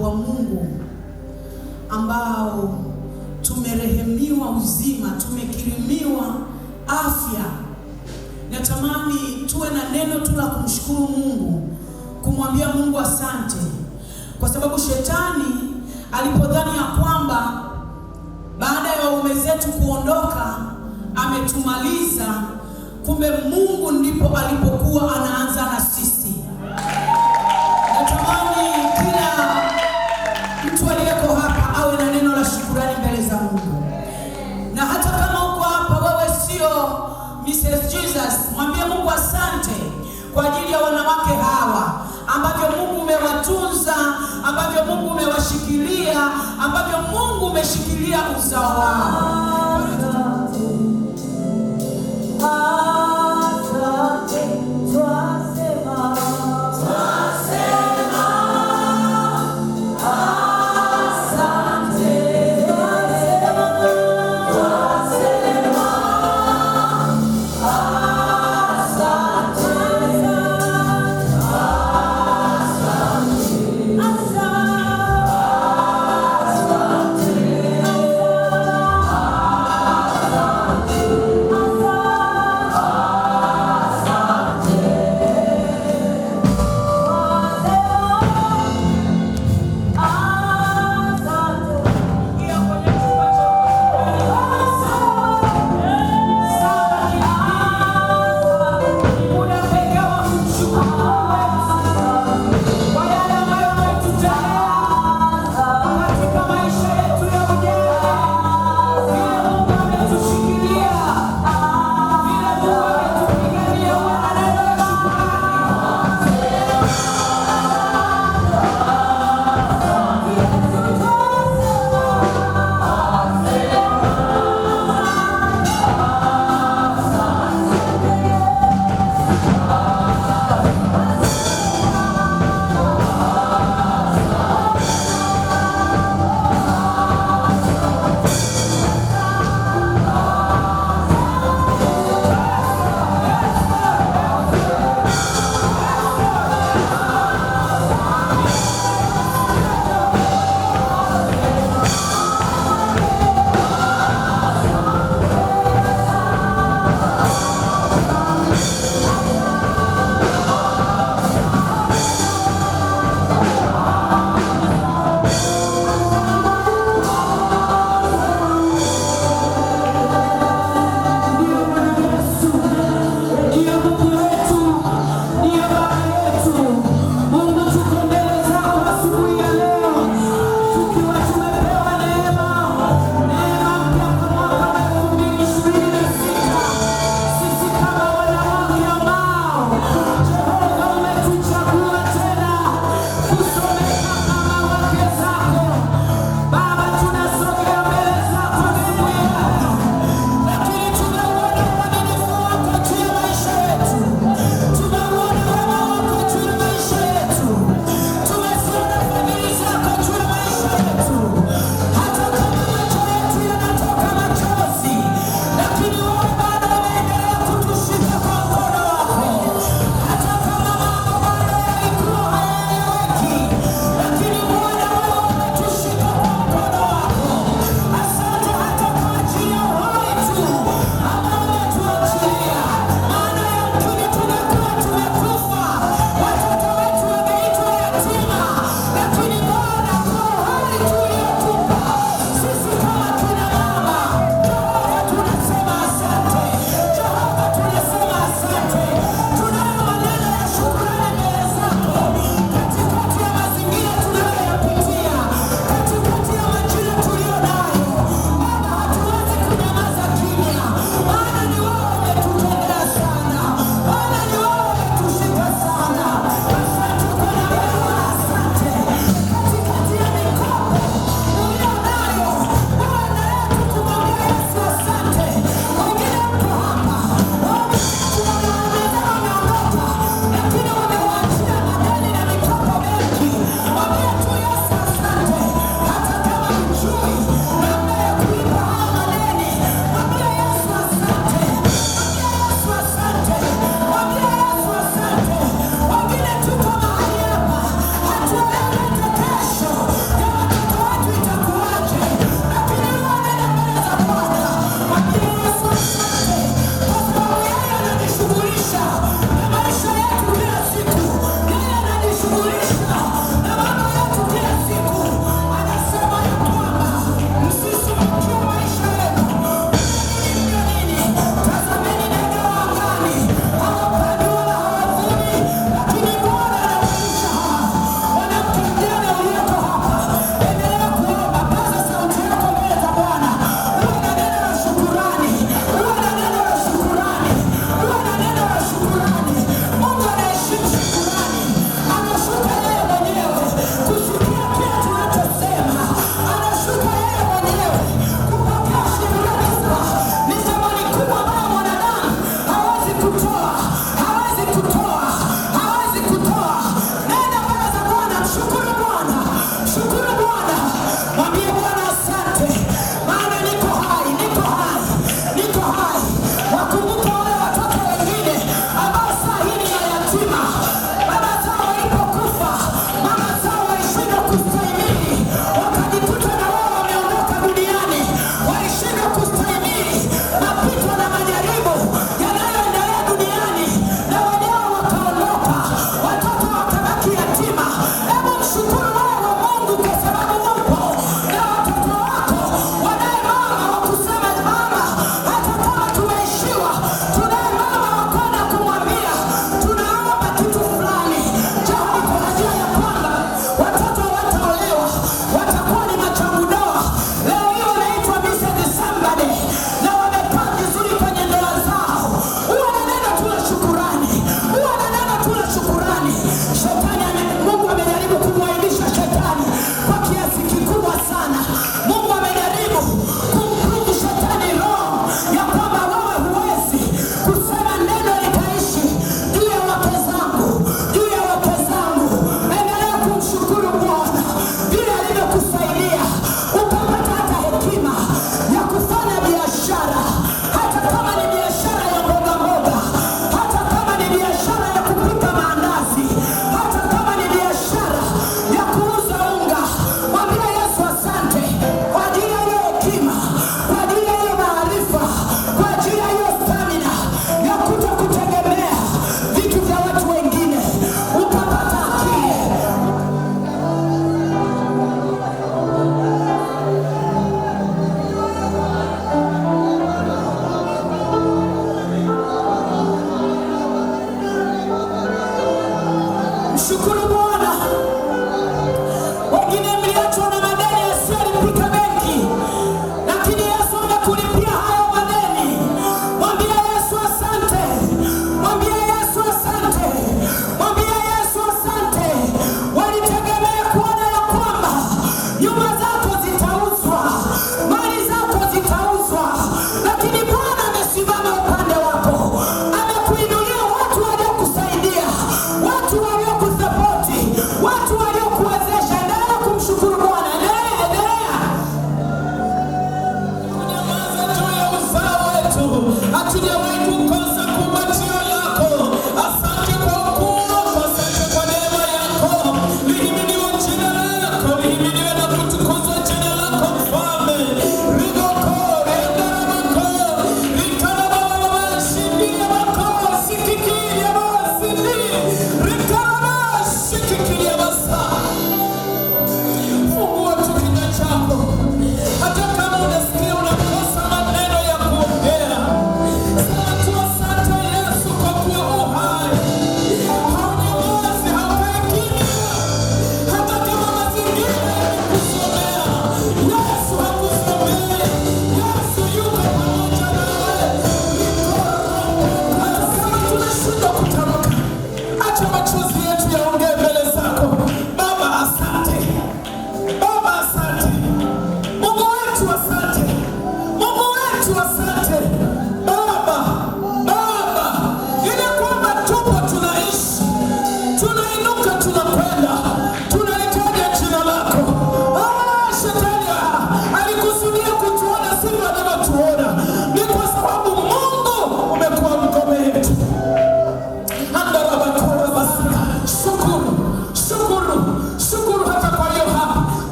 watu wa Mungu ambao tumerehemiwa uzima, tumekirimiwa afya. Natamani tuwe na neno tu la kumshukuru Mungu, kumwambia Mungu asante, kwa sababu shetani alipodhani ya kwamba baada ya waume zetu kuondoka ametumaliza, kumbe Mungu ndipo alipokuwa anaanza na sisi. Natamani kila mtu aliyeko hapa awe na neno la shukrani mbele za Mungu. Na hata kama uko hapa wewe sio Mrs. Jesus, mwambie Mungu asante kwa ajili ya wanawake hawa ambavyo Mungu umewatunza, ambavyo Mungu umewashikilia, ambavyo Mungu umeshikilia uzao wao.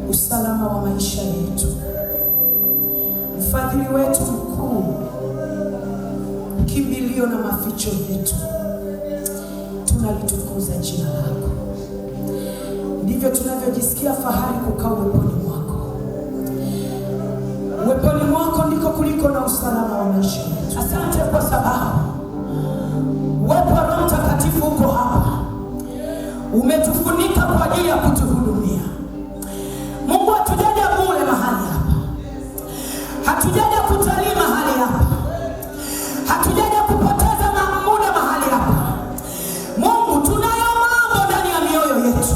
usalama wa maisha yetu, mfadhili wetu mkuu kimbilio na maficho yetu. Tunalitukuza jina lako. Ndivyo tunavyojisikia fahari kukaa uweponi mwako. Uweponi mwako ndiko kuliko na usalama wa maisha yetu. Asante kwa sababu uwepo wa Roho Mtakatifu uko hapa. Umetufunika kwa ajili ya kutuhudumia. Mungu, hatujaja bure mahali hapa. Hatujaja kutalii mahali hapa. Hatujaja kupoteza muda mahali hapa. Mungu, tunayo mambo ndani ya mioyo yetu.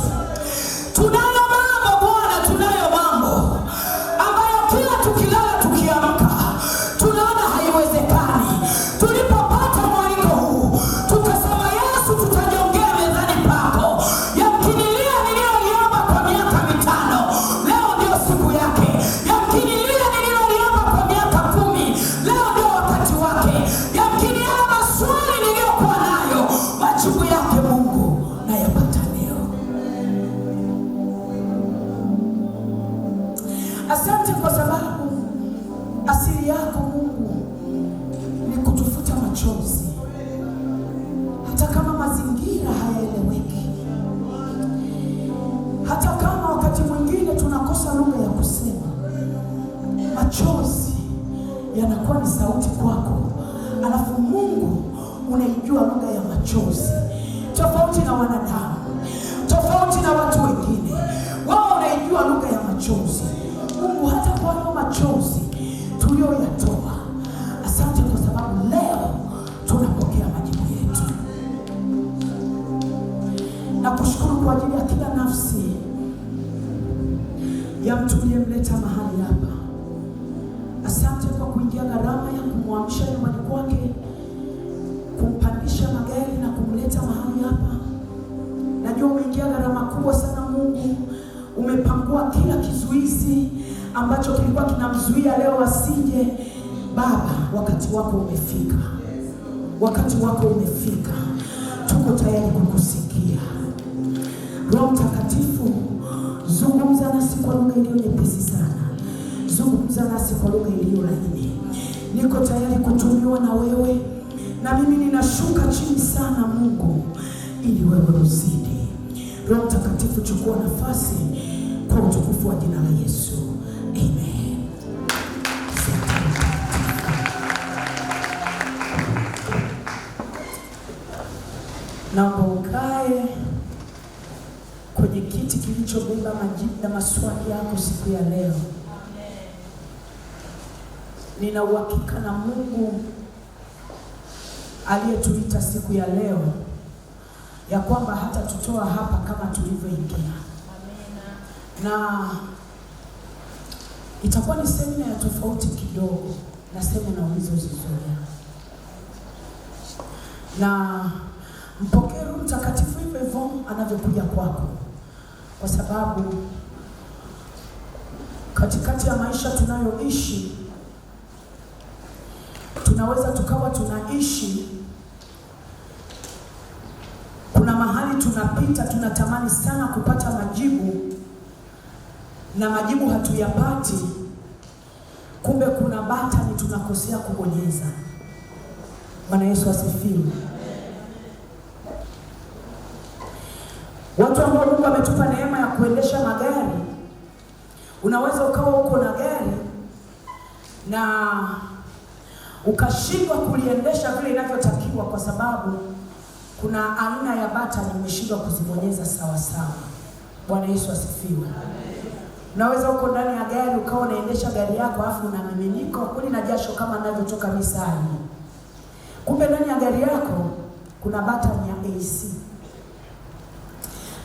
Tunayo mambo Bwana, tunayo mambo ambayo kila tukilala tukiamka tunaona haiwezekani. Tulipopata mwaliko huu tukasema, Yesu, tutajongea mezani pako. Yamkini lile nililoliomba kwa miaka 5 leo ndio siku yake. Yamkini lile nililoliomba kwa miaka 10 leo ndio wakati wake. Yamkini yale maswali niliyokuwa nayo majibu yake Mungu nayapata leo. Asante kwa sababu asili yako Mungu ni kutufuta machozi hata kama mazingira hayaeleweki, hata kama wakati mwingine tunakosa lugha ya kusema. Machozi yanakuwa ni sauti kwako, alafu Mungu unaijua lugha ya machozi, tofauti na wanadamu, tofauti na watu wengine. Wao unaijua lugha ya machozi. Mungu, hata kwa hayo machozi tuliyoyatoa, asante kwa sababu leo tunapokea majibu yetu. Na kushukuru kwa ajili ya kila nafsi ya mtu uliyemleta mahali hapa. Asante kwa kuingia gharama ya kumwamsha nyumbani kwake, kumpandisha magari na kumleta mahali hapa. Najua umeingia gharama kubwa sana Mungu. Umepangua kila kizuizi ambacho kilikuwa kinamzuia leo asije. Baba, wakati wako umefika. Wakati wako umefika. Tuko tayari kukusikia. Roho Mtakatifu, zungumza nasi kwa lugha iliyo nyepesi sana. Zungumza nasi kwa lugha iliyo laini. Niko tayari kutumiwa na wewe, na mimi ninashuka chini sana Mungu, ili wewe uzidi. Roho Mtakatifu, chukua nafasi kwa utukufu wa jina la Yesu. Amen. Naomba ukae kwenye kiti kilichobeba majibu na maswali yako siku ya leo. Nina uhakika na Mungu aliyetuita siku ya leo ya kwamba hata tutoa hapa kama tulivyoingia. Na itakuwa ni semina ya tofauti kidogo na semina ulizozizoea. Na mpokee Roho Mtakatifu hivyo hivyo anavyokuja kwako, kwa sababu katikati ya maisha tunayoishi tunaweza tukawa tunaishi, kuna mahali tunapita tunatamani sana kupata majibu na majibu hatuyapati. Kumbe kuna batani tunakosea kubonyeza. Bwana Yesu asifiwe. Watu ambao Mungu ametupa neema ya kuendesha magari, unaweza ukawa uko na gari na ukashindwa kuliendesha vile inavyotakiwa kwa sababu kuna aina ya batani umeshindwa kuzibonyeza sawa sawa. Bwana Yesu asifiwe. Unaweza uko ndani ya gari ukawa unaendesha gari yako afu unamiminika kweli na jasho kama ninavyotoka misali. Kumbe ndani ya gari yako kuna batani ya AC.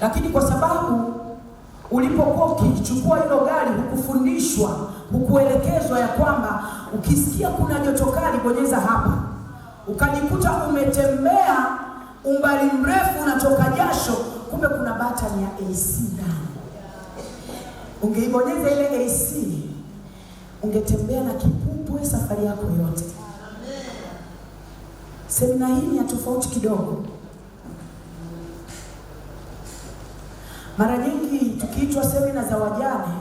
Lakini kwa sababu ulipokuwa ukichukua hilo gari hukufundishwa, hukuelekezwa ya kwamba ukisikia kuna joto kali bonyeza hapa, ukajikuta umetembea umbali mrefu unatoka jasho, kumbe kuna batani ya AC ndani. Ungeibonyeza ile AC, ungetembea na kipupwe safari yako yote. Semina hii ni ya tofauti kidogo. Mara nyingi tukiitwa semina za wajane,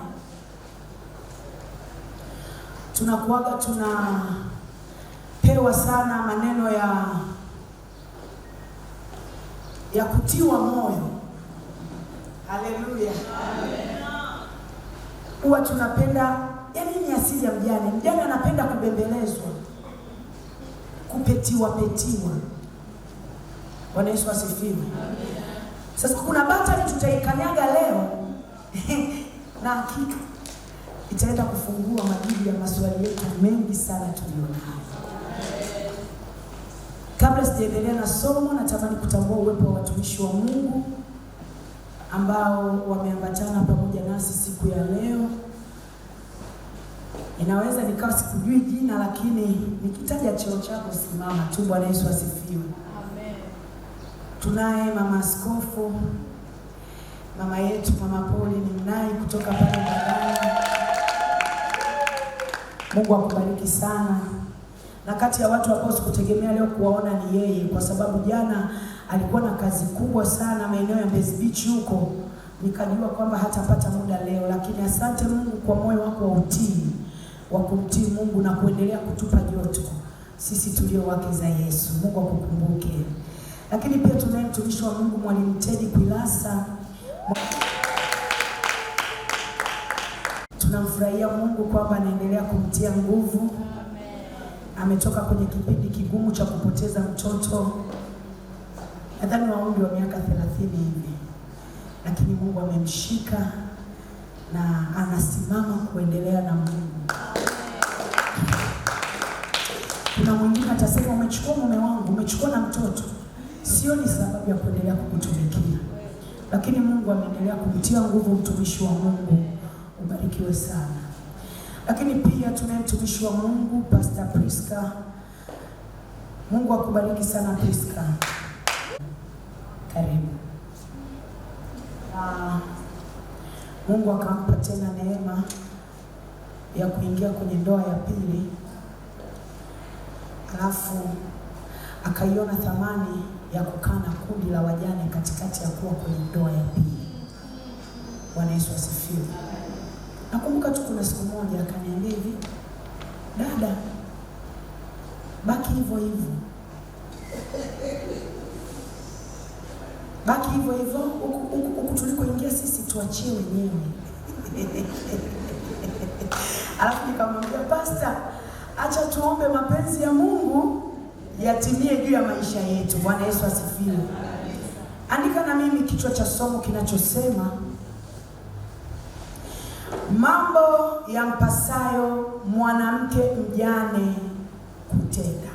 tunakuaga tunapewa sana maneno ya ya kutiwa moyo. Haleluya. Huwa tunapenda, yaani ni asili ya mjane. Mjane anapenda kubembelezwa, kupetiwa. Bwana Yesu asifiwe. Sasa kuna batani tutaikanyaga leo na hakika itaenda kufungua majibu ya maswali yetu mengi sana tulionayo. Kabla sijaendelea na somo, natamani kutambua uwepo wa watumishi wa Mungu ambao wameambatana pamoja nasi siku ya leo. Inaweza nikawa sikujui jina, lakini nikitaja cheo chako simama tu. Bwana Yesu asifiwe. Amen. Tunaye mama askofu, mama yetu Mama Poli ni mnai kutoka pale Mbagala. Mungu akubariki sana. Na kati ya watu ambao sikutegemea leo kuwaona ni yeye, kwa sababu jana alikuwa na kazi kubwa sana maeneo ya Mbezi Beach huko. Nikajua kwamba hatapata muda leo, lakini asante Mungu kwa moyo wako wa utii, wa kumtii Mungu na kuendelea kutupa joto sisi tulio wake za Yesu. Mungu akukumbuke. Lakini pia tunaye mtumishi wa Mungu Mwalimu Teddy Kwilasa. Tunamfurahia Mungu kwamba anaendelea kumtia nguvu. Ametoka kwenye kipindi kigumu cha kupoteza mtoto, nadhani wa umri wa miaka 30 hivi, lakini Mungu amemshika na anasimama kuendelea na Mungu. Kuna mwingine atasema umechukua mume wangu, umechukua na mtoto, sio ni sababu ya kuendelea kukutumikia, lakini Mungu ameendelea kumtia nguvu mtumishi wa Mungu. Ubarikiwe sana. Lakini pia tunaye mtumishi wa Mungu Pastor Priska. Mungu akubariki sana Priska. Karibu. Mungu akampa tena neema ya kuingia kwenye ndoa ya pili. Alafu akaiona thamani ya kukaa na kundi la wajane katikati ya kuwa kwenye ndoa ya pili. Bwana Yesu asifiwe. Nakumbuka tu kuna siku moja akaniambia hivi, dada, baki hivyo hivyo. Baki hivyo hivyo, huku tulikoingia sisi tuachie wenyewe. Alafu nikamwambia, Pastor, acha tuombe mapenzi ya Mungu yatimie juu ya maisha yetu. Bwana Yesu asifiwe. Andika na mimi kichwa cha somo kinachosema mambo yampasayo mwanamke mjane kutenda.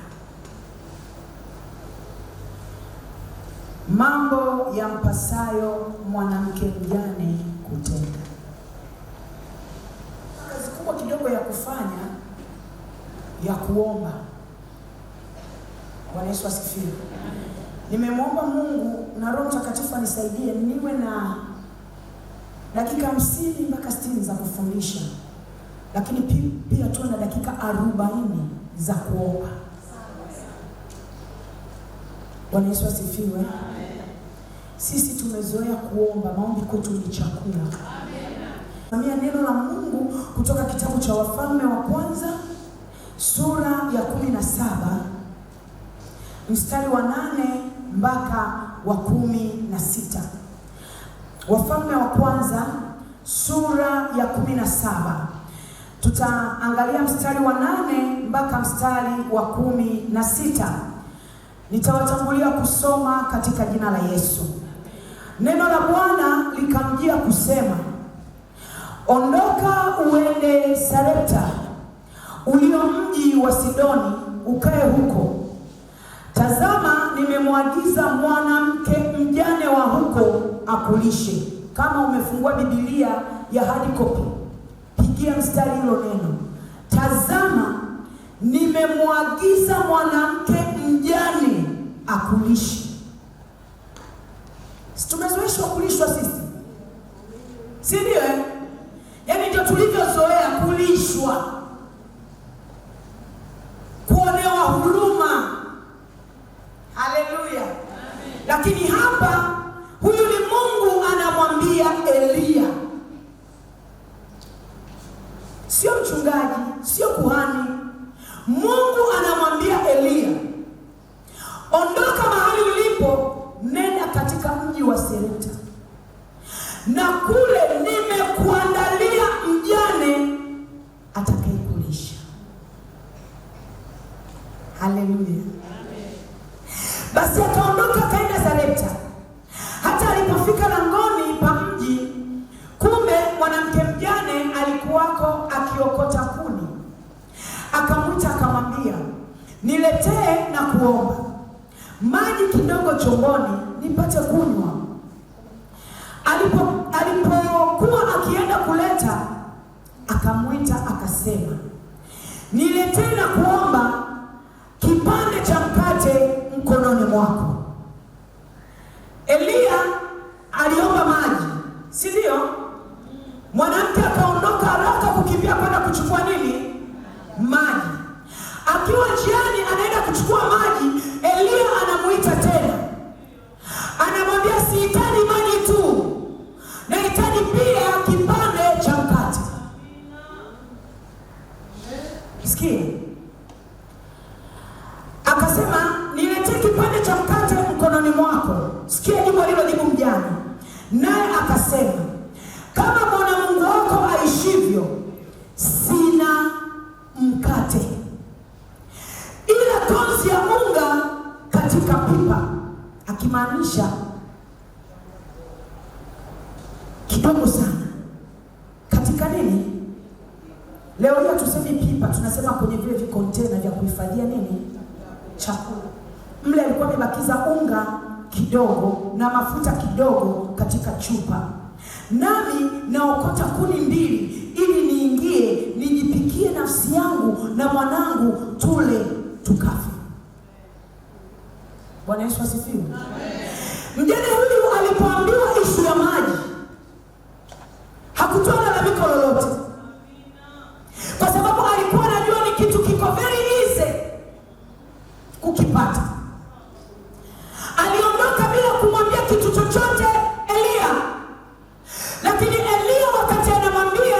Mambo yampasayo mwanamke mjane kutenda. Kazi kubwa kidogo ya kufanya ya kuomba. Bwana Yesu asifiwe. Nimemwomba Mungu na Roho Mtakatifu anisaidie niwe na dakika 50 mpaka 60 za kufundisha, lakini pia tuwe na dakika 40 za kuomba. Bwana Yesu asifiwe. Amen. Sisi tumezoea kuomba, maombi kwetu ni chakula. Amen. Neno la Mungu kutoka kitabu cha Wafalme wa kwanza sura ya 17 mstari wa 8 mpaka wa 16. Wafalme wa kwanza sura ya 17. Tutaangalia mstari wa 8 mpaka mstari wa 16. Nitawatangulia kusoma katika jina la Yesu. Neno la Bwana likamjia kusema, ondoka uende Sarepta, ulio mji wa Sidoni, ukae huko. Tazama, nimemwagiza mwanamke mjane wa huko akulishe. Kama umefungua Biblia ya hard copy, pigia mstari hilo neno. Tazama, nimemwagiza mwanamke mjane akulishe. Tumezoeshwa kulishwa sisi, si ndio? Yaani ndio tulivyozoea kulishwa, kuonewa huruma. Haleluya. Lakini hapa huyu ni Mungu anamwambia Elia, sio mchungaji, sio kuhani. Mungu anamwambia Elia, ondoka mahali ulipo, nenda katika Haleluya. Basi akaondoka akaenda Sarepta. Hata alipofika langoni pa mji, kumbe mwanamke mjane alikuwako akiokota kuni. Akamwita akamwambia, niletee na kuomba maji kidogo chomboni nipate kunywa. Alipokuwa akienda kuleta, akamwita akasema, niletee na kuomba kipande cha mkate mkononi mwako. Eliya aliomba maji, si ndio? Mwanamke akaondoka haraka kukimbia kwenda kuchukua nini? Maji. Akiwa njiani anaenda kuchukua maji, Eliya anamuita tena. Anamwambia, sihitaji maji tu, nahitaji pia kipande cha mkate. Sikia. Akasema, niletee kipande cha mkate mkononi mwako. Sikia jibu alilojibu mjane. Naye akasema, kama Bwana Mungu wako aishivyo, sina mkate ila konzi ya unga katika pipa. Akimaanisha kidogo sana katika nini? Leo hii tuseme pipa, tunasema kwenye vile vikontena vya kuhifadhia nini? Chakula. Mle alikuwa amebakiza unga kidogo na mafuta kidogo katika chupa. Nami naokota kuni mbili ili niingie nijipikie nafsi yangu na mwanangu tule tukafe. Bwana Yesu asifiwe. Mjane huyu alipoambiwa ishu ya maji, hakutoa lalamiko lolote, kwa sababu alikuwa anajua ni kitu kiko very easy kukipata. Aliondoka bila kumwambia kitu chochote Eliya. Lakini Eliya wakati anamwambia,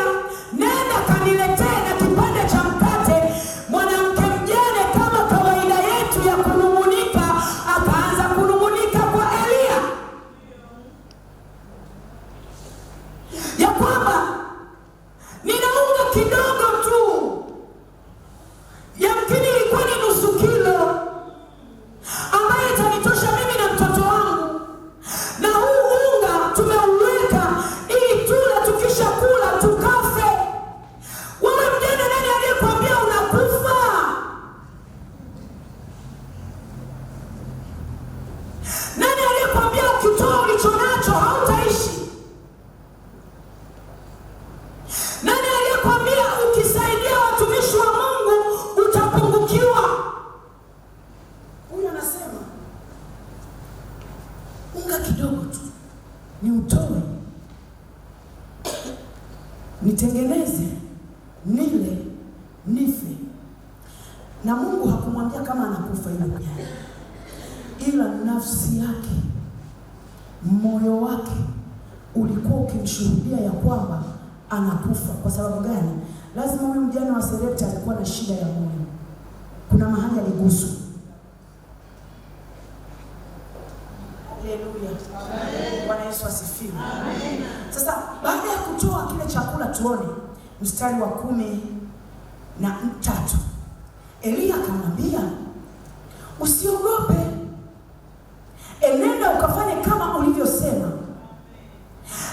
nenda kaniletee na kipande cha mkate, mwanamke mjane kama kawaida yetu ya kunung'unika, akaanza kunung'unika kwa Eliya ya kwamba nina unga kidogo tu, yamkini ilikuwa ni nusu kilo, ambaye itanitosha mimi na mtoto wangu, na huu unga tumeuweka ili tula, tukisha kula tukafe. Wewe mjane, nani aliyekwambia unakufa? Nani aliyekwambia ukitoa ulicho nacho hautaishi? Nani aliyekwambia ukisaidia watumishi wa Mungu utapungukiwa? Huyu anasema unga kidogo tu ni utoe, nitengeneze, nile, nife. Na Mungu hakumwambia kama anakufa ile mjane, ila nafsi yake, moyo wake ulikuwa ukimshuhudia ya kwamba anakufa. Kwa sababu gani? Lazima huyu mjane wa Sarepta alikuwa na shida ya moyo. Kuna mahali aliguswa. Haleluya. Bwana Yesu asifiwe. Amen. Sasa baada ya kutoa kile chakula, tuone mstari wa 13. Eliya akamwambia, usiogope, enenda ukafanye kama ulivyosema,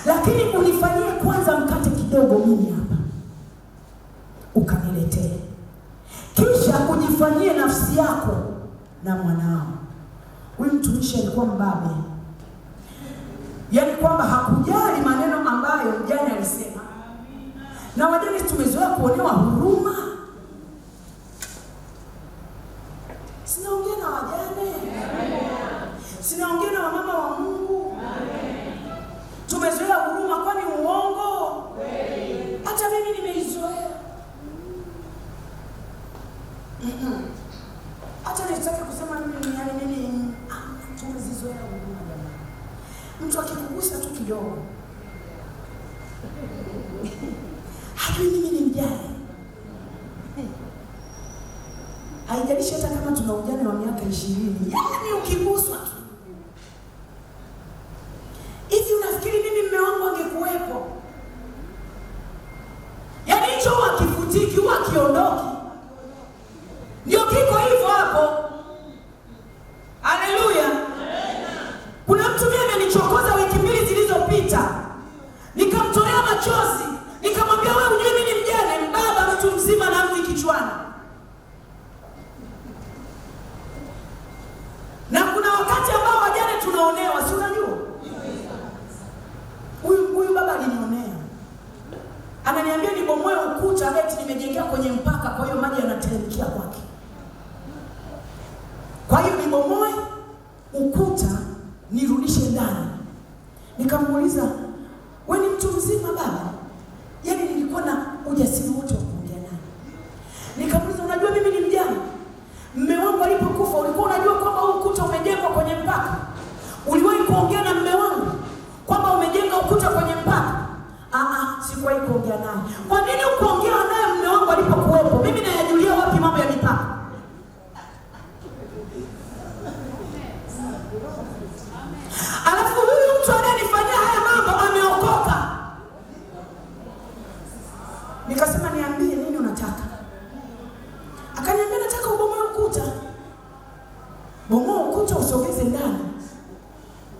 lakini unifanyie kwanza mkate kidogo mimi hapa, ukaniletee, kisha ujifanyie nafsi yako na mwanao. Huyu mtumishi alikuwa mbabe, yaani kwamba hakujali maneno ambayo mjane alisema. Na wajane tumezoea kuonewa huruma. Sinaongea na wajane, sinaongea na wamama wa Mungu. Tumezoea huruma, kwani uongo? Hata mimi nimeizoea. Hata nitaka kusema mimi tumezizoea huruma jamani. Mtu akikugusa tu kidogo, hajui mimi ni mjane. Haijalishi hata kama tuna ujane wa miaka 20, yaani ukiguswa tu hivi, unafikiri mimi mume wangu angekuwepo? Yaani hicho huwa kifutiki, huwa kiondoki. Ndio kiko hivyo hapo. nilionewa, si unajua? Huyu baba alinionea. Ananiambia nibomoe ukuta eti nimejengea kwenye mpaka, kwa hiyo maji yanateremkia kwake. Kwa hiyo nibomoe ukuta nirudishe ndani. Nikamuuliza, wewe ni mtu mzima baba? Yaani nilikuwa na ujasiri wote wa kuongea naye. Nikamuuliza, unajua mimi ni mjane? Mume wangu alipokufa ulikuwa unajua kwamba huu ukuta umejengwa kwenye mpaka? Uliwahi kuongea na mume wangu kwamba umejenga ukuta kwenye mpaka? Sikuwahi kuongea naye. Kwa nini ukuongea naye mume wangu alipokuwepo? Mimi nayajulia wapi mambo ya mipaka? Alafu huyu mtu anayenifanyia haya mambo ameokoka. Nikasema, niambie nini unataka? Akaniambia, nataka ubomoe ukuta. Bomoa ukuta usogeze ndani.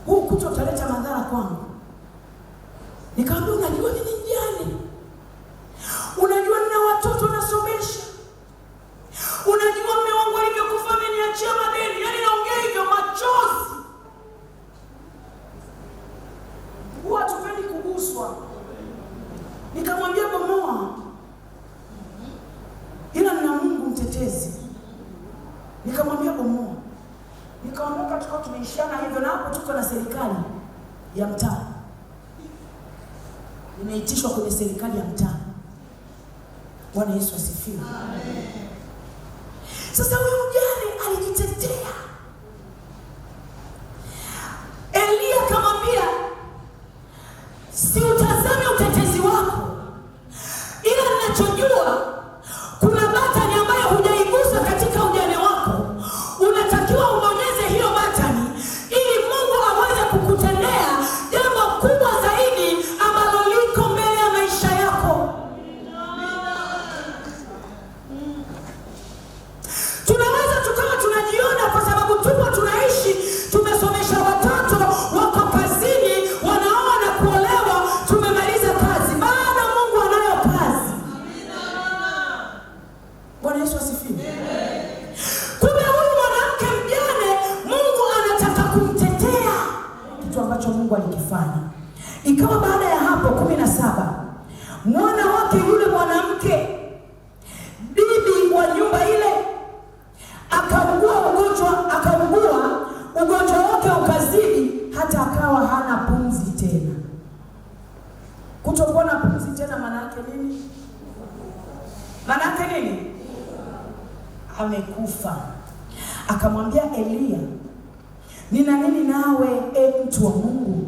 Huu ukuta utaleta madhara kwangu. Nikamwambia, unajua mimi ni mjane. Unajua nina watoto nasomesha. Unajua mume wangu alivyokufa ameniachia madeni. Yaani naongea hivyo machozi. Huwa hatupendi kuguswa. Nikamwambia, bomoa. Ila nina Mungu mtetezi. Nikamwambia, bomoa. Nikaondoka, tukao tumeishana hivyo, na hapo tuko na serikali ya mtaa. Nimeitishwa kwenye serikali ya mtaa. Bwana Yesu asifiwe. Amen. Sasa huyu mjane alijitetea. Elia akamwambia, si utazame utetezi wako, ila ninachojua kuna batani ambayo hujaigusa katika ujane wako. Unatakiwa uonyeze hiyo batani ili Mungu aweze kukutendea jambo kubwa zaidi ambalo liko mbele ya maisha yako. Tunaweza tukawa tunajiona kwa sababu tupo tunaishi, tumesomesha watoto, wako kazini, wanaoa na kuolewa, tumemaliza kazi. Bado Mungu anayo kazi. Bwana Yesu asifiwe. Kumbe huyu mwanamke mjane Mungu anataka kumtetea, kitu ambacho Mungu alikifanya. Ikawa baada ya hapo 17, mwana wake yule mwanamke, bibi wa nyumba ile, akaugua ugonjwa wake ukazidi hata akawa hana pumzi tena. Kutokuwa na pumzi tena maana yake nini? Maana yake nini? Amekufa. Akamwambia Elia, nina nini nawe mtu wa Mungu?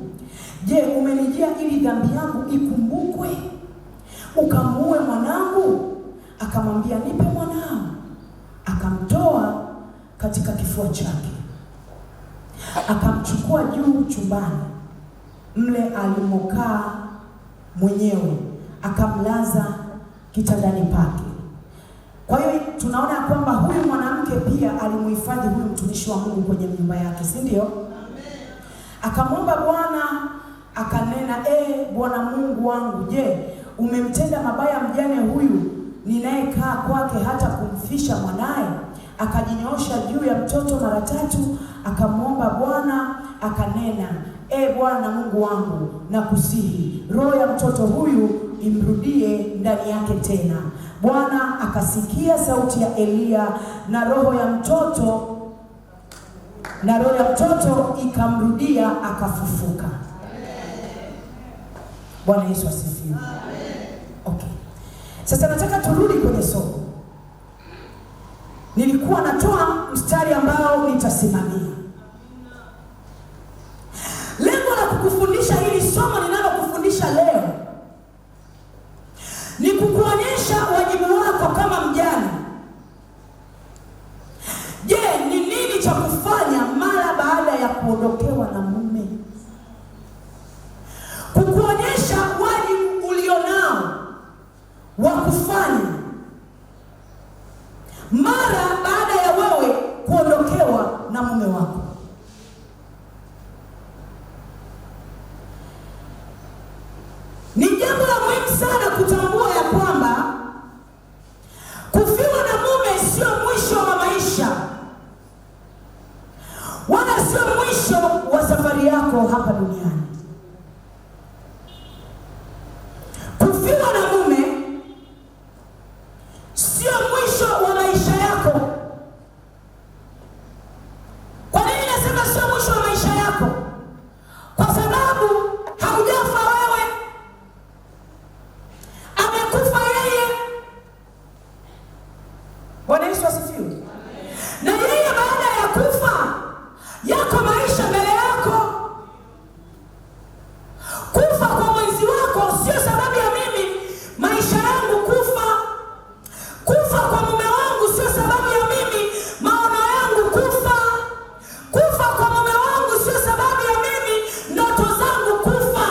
Je, umenijia ili dhambi yangu ikumbukwe ukamuue mwanangu? Akamwambia, nipe mwanangu. Akamtoa katika kifua chake, akamchukua juu chumbani mle alimokaa mwenyewe, akamlaza kitandani pake. Kwa hiyo tunaona kwamba huyu mwanamke pia alimuhifadhi huyu mtumishi wa Mungu kwenye nyumba yake, si ndio? Akamwomba Bwana, akanena, Bwana Mungu wangu, je, umemtenda mabaya mjane huyu ninayekaa kwake hata kumfisha mwanaye? Akajinyoosha juu ya mtoto mara 3, akamwomba Bwana, akanena, Bwana Mungu wangu, nakusihi roho ya mtoto huyu imrudie ndani yake tena. Bwana akasikia sauti ya Elia, na roho ya mtoto ikamrudia, akafufuka. Bwana Yesu asifiwe. Okay. Sasa nataka turudi kwenye somo. Nilikuwa natoa mstari ambao nitasimamia. Lengo la kukufundisha hili somo ninalokufundisha leo ni kukuonyesha wajibu wako kama mjane. Je, ni nini cha kufanya mara baada ya kuondokewa na mume? Kukuonyesha wajibu ulionao wa kufanya mara baada ya wewe kuondokewa na mume wako. Ni jambo la muhimu sana kutambua ya kwamba kufiwa na mume sio mwisho wa maisha, wala sio mwisho wa safari yako hapa duniani. Kufiwa na mume sio mwisho wa maisha yako. Kwa nini nasema sio mwisho wa maisha yako? Kwa sababu haujafa wewe, amekufa yeye. Bwana Yesu asifiwe. Na yeye baada ya kufa, yako maisha mbele yako. Kufa kwa mwenzi wako sio sababu ya mimi maisha yangu kufa. Kufa kwa mume wangu sio sababu ya mimi maono yangu kufa. Kufa kwa mume wangu sio sababu ya mimi ndoto zangu kufa.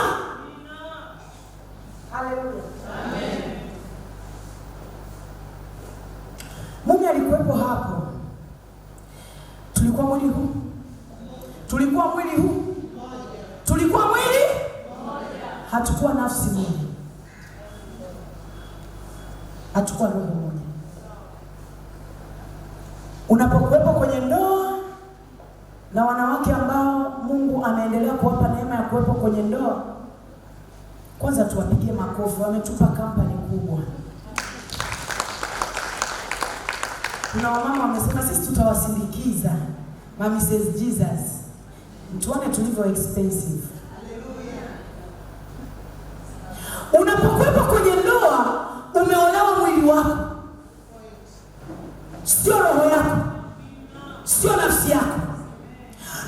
Haleluya. Amen. Mume alikuwepo hapo. Tulikuwa mwili huu. Tulikuwa mwili huu. Tulikuwa mwili. Hatukuwa nafsi moja. Hatukuwa roho moja. Unapokuwepo kwenye ndoa na wanawake ambao Mungu ameendelea kuwapa neema ya kuwepo kwenye ndoa, kwanza tuwapigie makofi, wametupa kampani kubwa. Kuna wamama wamesema sisi tutawasindikiza ma Mrs. Jesus. Mtuone tulivyo expensive. Unapokuwepo kwenye ndoa, umeolewa mwili wako, sio roho yako, sio nafsi yako.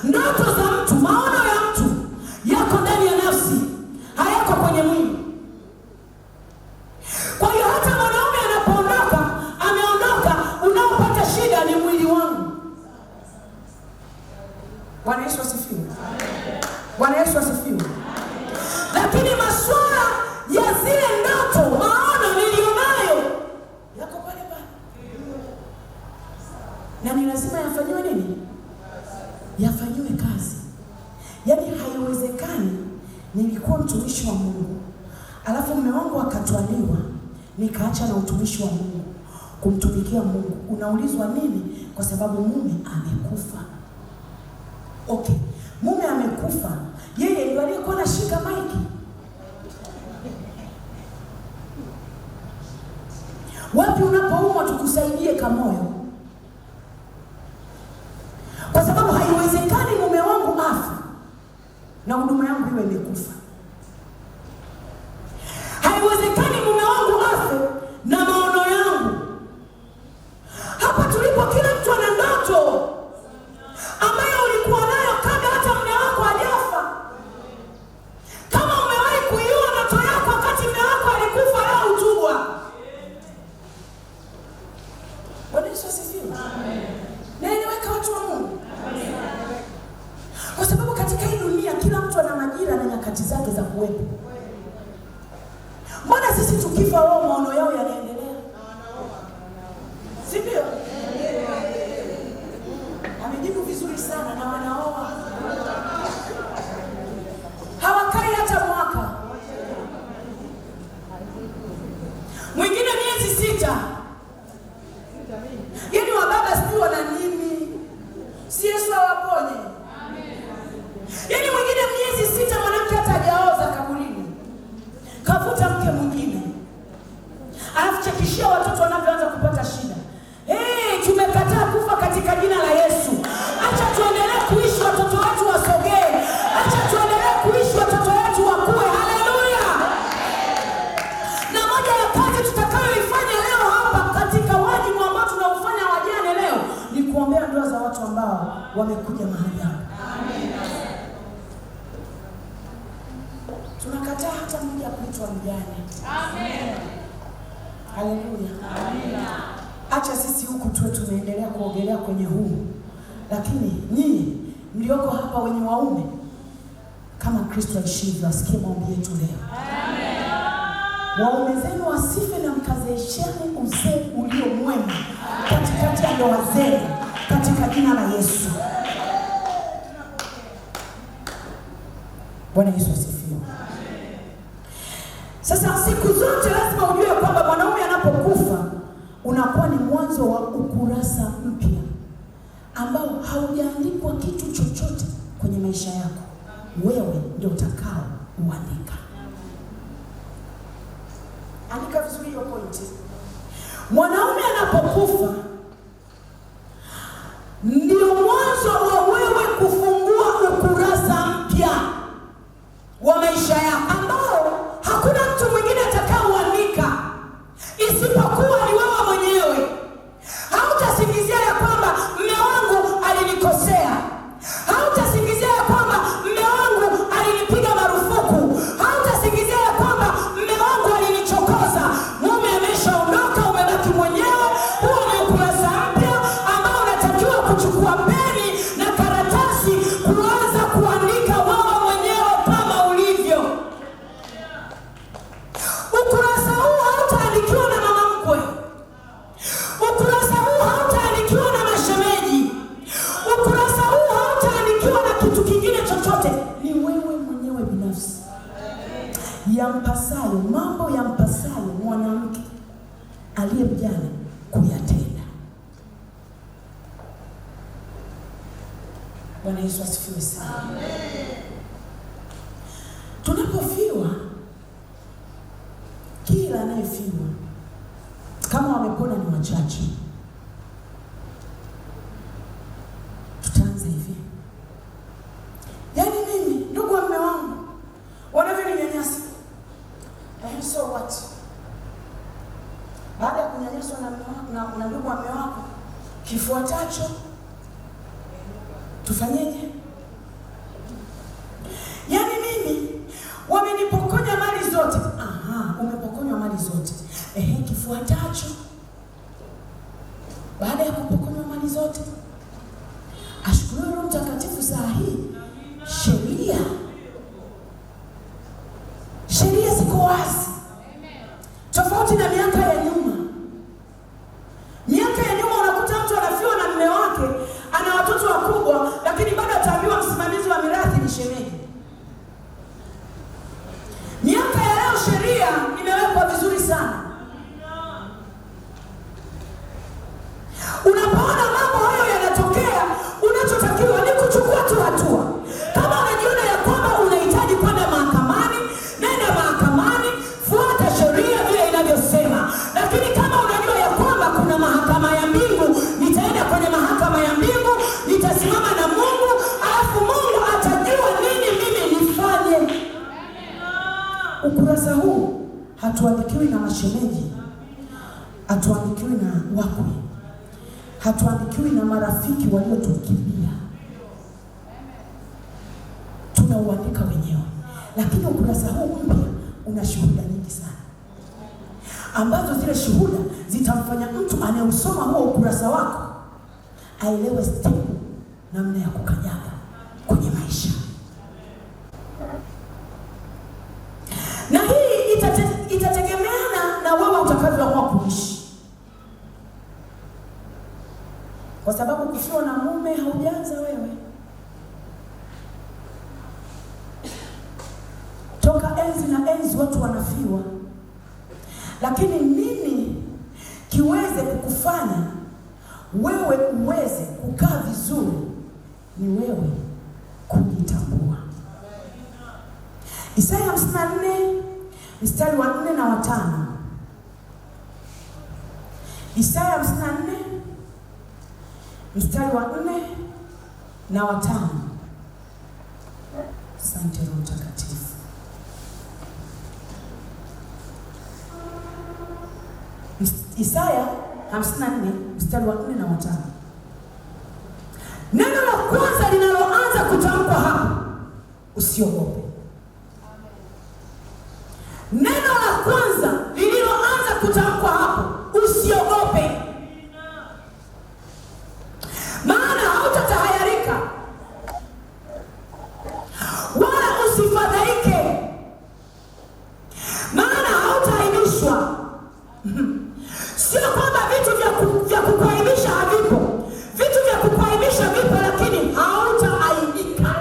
Ndoto za mtu, maono ya mtu yako ndani ya nafsi, hayako kwenye mwili. Kwa hiyo hata mwanaume anapoondoka, ameondoka, unaopata shida ni mwili wangu. Bwana Yesu asifiwe. Bwana Yesu asifiwe. Lakini masuala ya zile ndoto, maono nilionayo yako pale pale. Na ni lazima yafanyiwe nini? Yafanyiwe kazi. Yaani haiwezekani nilikuwa mtumishi wa Mungu, alafu mume wangu akatwaliwa, nikaacha na utumishi wa Mungu kumtumikia Mungu. Unaulizwa nini? Kwa sababu mume amekufa. Okay, mume amekufa, yeye ndiye aliyekuwa anashika maiki. Wapi unapoumwa tukusaidie kamoyo? Kwa sababu haiwezekani mume wangu afa na huduma yangu iwe imekufa. Haiwezekani mume wangu afe na maono yangu. Hapa tulipo kila mtu ana ndoto ambayo ulikuwa nayo kabla hata mume wako hajafa. Kama umewahi kuiua ndoto yako wakati mume wako alikufa, leo utubwa. Bwana Yesu asifiwe. Amen. Na niweka watu wa Mungu. Amen. Kwa sababu katika hii dunia kila mtu ana majira na nyakati zake za kuwepo. Mbona sisi tukifa wao maono yao yanaendelea? Si ndio? Amejibu vizuri sana, na wanaoa. Hawakai hata mwaka. Mwingine miezi 6. Yaani wababa sijui wana nini. Si Yesu awaponye. Amen. Yaani mwingine miezi 6 mwanamke hata hajaoza kaburini. Kavuta mke mwingine. Alafu chekishia watoto wanavyoanza kupata shida. Tumekataa kufa katika jina la Yesu. Acha tuendelee kuishi, watoto wetu wasogee. Acha tuendelee kuishi, watoto wetu wakue. Haleluya. Na moja ya kazi tutakayoifanya leo hapa katika wajibu ambao tunaufanya wajane leo ni kuombea ndoa za watu ambao wamekuja mahali hapa. Amen. Tunakataa hata mmoja kuitwa mjane. Amen. Haleluya. Amen. Acha sisi huku tuwe tumeendelea kuogelea kwenye huu. Lakini nyinyi mlioko hapa wenye waume, kama Kristo aishivyo, asikie maombi yetu leo. Amen. Waume zenu wasife na mkazeesheni uzee ulio mwema katikati ya ndoa zenu katika jina la Yesu. Bwana Yesu asifiwe. Sasa siku zote lazima ujue kwamba mwanaume anapokufa unakuwa ni mwanzo wa ukurasa mpya ambao haujaandikwa kitu chochote kwenye maisha yako. wewe ndio utakao uandika. Andika vizuri hiyo point. Mwanaume anapokufa ndio mwanzo wa wewe kufungua ukurasa mpya wa maisha yako ambao hakuna mtu mwingine atakaoandika isipokuwa ni wewe mwenyewe. Hautasingizia ya kwamba mume wangu alinikosea. Hautasingizia ya kwamba mume wangu alinipiga marufuku. Hautasingizia ya kwamba mume wangu alinichokoza. Mume ameshaondoka, umebaki mwenyewe. Huo ni ukurasa mpya ambao unatakiwa kuchukua peni na karatasi kuanza kuandika wewe mwenyewe kama ulivyo. Ukurasa huu hautaandikiwa na mama mkwe. Ukurasa huu hautaandikiwa na mashemeji. Ukurasa huu hautaandikiwa na kitu kingine chochote. Ni wewe mwenyewe binafsi. Yampasayo, mambo yampasayo mwanamke aliye mjane kuyatenda. Bwana Yesu asifiwe sana. Amen. Tunapofiwa, kila anayefiwa kama wamepona ni wachache. Tutaanza hivi. Yaani mimi ndugu wa mume wangu wanavyoninyanyasa. So what? Baada ya kunyanyaswa na ndugu wa mume wako, kifuatacho tufanyeje? Yaani mimi wamenipokonya mali zote. Aha, umepokonywa mali zote. Kifuatacho baada ya kupokonywa mali zote, ashukuriwe Roho Mtakatifu saa hii. Sheria ziko wazi. Tofauti na miaka ya nyuma. Miaka ya nyuma unakuta mtu anafiwa na mume wake, ana watoto wakubwa, lakini bado ataambiwa msimamizi wa mirathi ni shemeji. Miaka ya leo sheria imewekwa vizuri sana. Unapoona mambo hayo yanatokea, unachotakiwa ni kuchukua tu hatua. Kama unajiona ya kwamba unahitaji kwenda mahakamani, nenda mahakamani, fuata sheria vile inavyosema. Lakini kama unajua ya kwamba kuna mahakama ya mbingu, nitaenda kwenye mahakama ya mbingu, nitasimama na Mungu, alafu Mungu atajua nini mimi nifanye. Ukurasa huu hatuandikiwi na mashemeji, hatuandikiwi na wakwe, hatuandikiwi na marafiki waliotukimbia. Tunauandika wenyewe. Lakini ukurasa huu mpya una shuhuda nyingi sana, ambazo zile shuhuda zitamfanya mtu anayeusoma huo ukurasa wako aelewe step namna ya kukanyaga kwenye maisha. Na hii itategemeana na wewe utakavyoamua kuishi. Kwa sababu kufiwa na mume haujaanza wewe. Toka enzi na enzi watu wanafiwa. Lakini nini kiweze kukufanya wewe uweze kukaa vizuri? Ni wewe kujitambua. Isaya 54 mstari wa 4 na wa 5. Isaya 54 mstari wa 4 na wa 5. Asante Roho Mtakatifu. Isaya 54 mstari wa 4 na wa 5. Neno la kwanza linaloanza kutamkwa hapa, usiogope. Neno la kwanza lililoanza kutamkwa hapo, usiogope. Maana hautatahayarika wala usifadhaike, maana hautaaibishwa. Sio kwamba vitu vya kukuaibisha havipo. Vitu vya kukuaibisha vipo, lakini hautaaibika.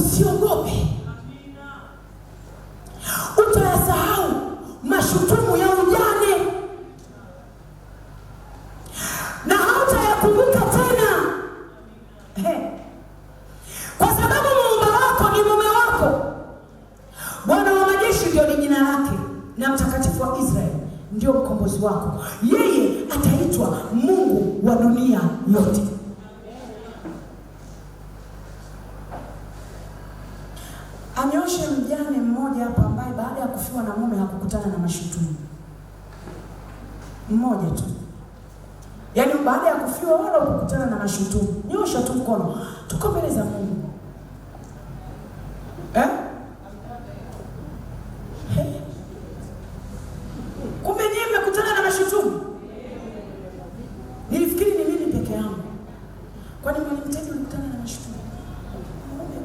usiogope. Utayasahau mashutumu ya ujane na hautayakumbuka tena. Kwa sababu muumba wako ni mume wako. Bwana wa majeshi ndio ni jina lake, na Mtakatifu wa Israeli ndio mkombozi wako. Yeye ataitwa Mungu wa dunia yote. Anyoshe mjane mmoja hapa ambaye baada ya kufiwa na mume hakukutana na mashutumu. Mmoja tu. Yaani baada ya kufiwa wala hukukutana na mashutumu. Nyosha tu mkono. Tuko mbele za Mungu. Kumbe nyinyi mmekutana na mashutumu? Nilifikiri ni mimi peke yangu. Kwani mwanamtendo ulikutana na mashutumu?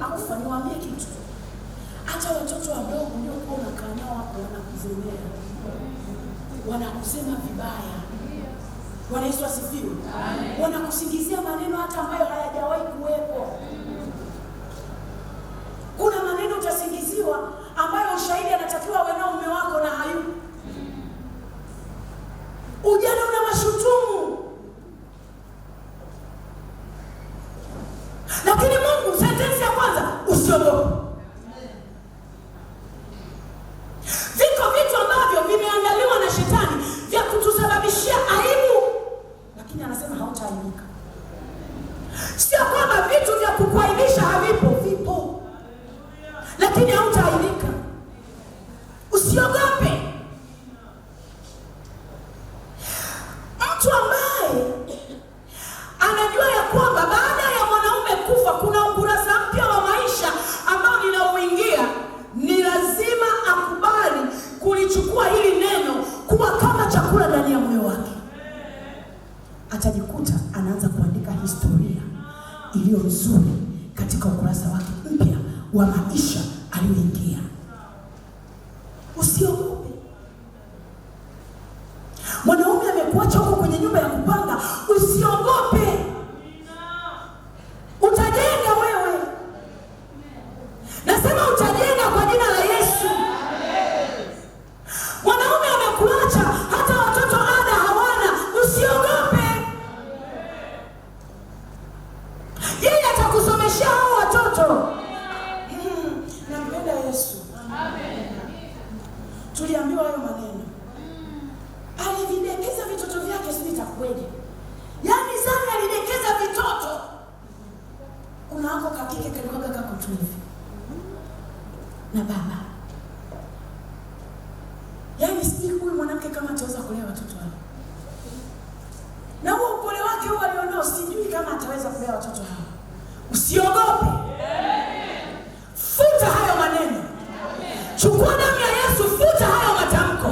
Au niwaambie kitu. Hata watoto wadogo ndio kwa unakaa nao hapo wanakuzemea. Wanakusema vibaya. Bwana Yesu asifiwe. Amen. Wanakusingizia maneno hata ambayo hayajawahi kuwepo. Kuna maneno utasingiziwa ambayo ushahidi anatakiwa awe nao mume wako na hayupo. Ujana una mashutumu. Lakini Mungu, sentensi ya kwanza, usiogope. Viko vitu ambavyo vimeandaliwa na shetani vya kutusababishia aibu, lakini anasema hautaaibika. Sio kwamba vitu vya kukuaibisha havipo, vipo, lakini hautaaibika. Usiogope. Mtu ambaye anajua ya kwamba baada ya mwanaume kufa kuna ukurasa mpya wa maisha ambao ninauingia, ni lazima akubali kulichukua hili neno kuwa kama chakula ndani ya moyo wake. Atajikuta anaanza kuandika historia iliyo nzuri katika ukurasa wake mpya wa maisha aliyoingia. Usiogope. Mwanaume amekuacha huko kwenye nyumba ya kupanga, usiogope. Utajenga wewe. Nasema utajenga kwa jina la Yesu. Mwanaume amekuacha hata watoto ada hawana, usiogope. Yeye atakusomeshia hao watoto. Nampenda Yesu. Amen. Tuliambiwa hayo maneno. Alividekeza vitoto vyake, si itakuwaje? Yaani Zani alidekeza vitoto. Kuna hako kakike kalikuwa kako tu hivi. Na baba. Yaani sijui huyu mwanamke kama ataweza kulea watoto wao. Na huo upole wake huo alionao, sijui kama ataweza kulea watoto hao. Usiogope. Futa hayo maneno. Chukua damu ya Yesu, futa hayo matamko.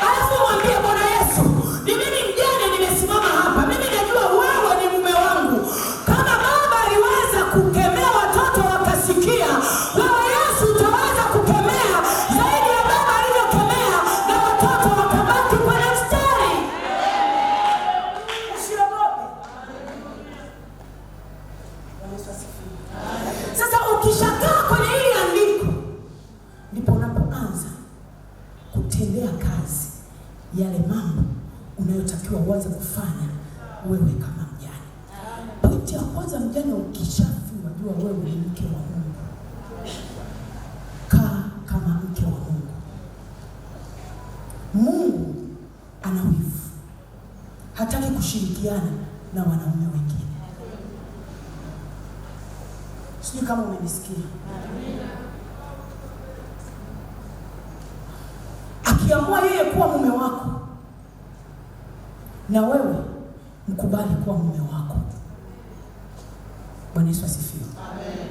Alafu mwambie Bwana Yesu, ni mimi mjane nimesimama hapa. Mimi najua wewe ni mume wangu. Kama baba aliweza kukemea watoto wakasikia, wewe Yesu utaweza kukemea zaidi ya baba alivyokemea na watoto wakabaki kwenye mstari. Usiogope. Sasa ukishakaa kwenye hili andiko, ndipo unapoanza kutendea kazi yale mambo unayotakiwa uanze kufanya wewe kama mjane. Pointi ya kwanza, mjane ukishafiwa, jua wewe ni mke wa Mungu. Kaa kama mke wa Mungu. Mungu ana wivu. Hataki kushirikiana na wanaume wengine. Sijui kama umenisikia. Akiamua yeye kuwa mume wako, na wewe mkubali kuwa mume wako. Bwana Yesu asifiwe. Amen.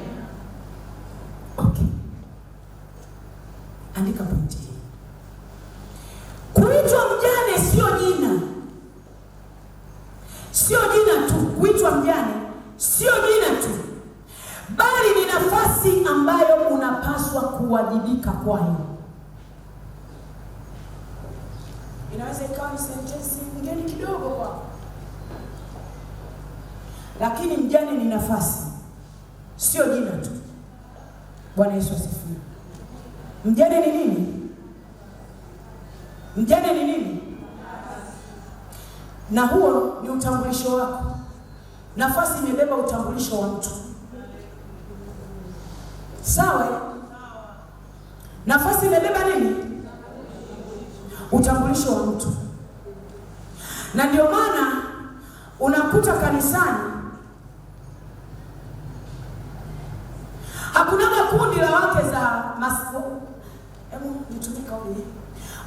Okay. Andika pointi hii. Kuitwa mjane sio jina. Sio jina tu. Kuitwa mjane sio jina tu, bali ni nafasi ambayo unapaswa kuwajibika kwayo. Inaweza ikawa ni sentensi ngeni kidogo kwako, lakini mjane ni nafasi, sio jina tu. Bwana Yesu asifiwe. Mjane ni nini? Mjane ni nini? Na huo ni utambulisho wako. Nafasi imebeba utambulisho wa mtu. Sawa? Nafasi imebeba nini? Utambulisho wa mtu. Na ndio maana unakuta kanisani hakuna kundi la wake za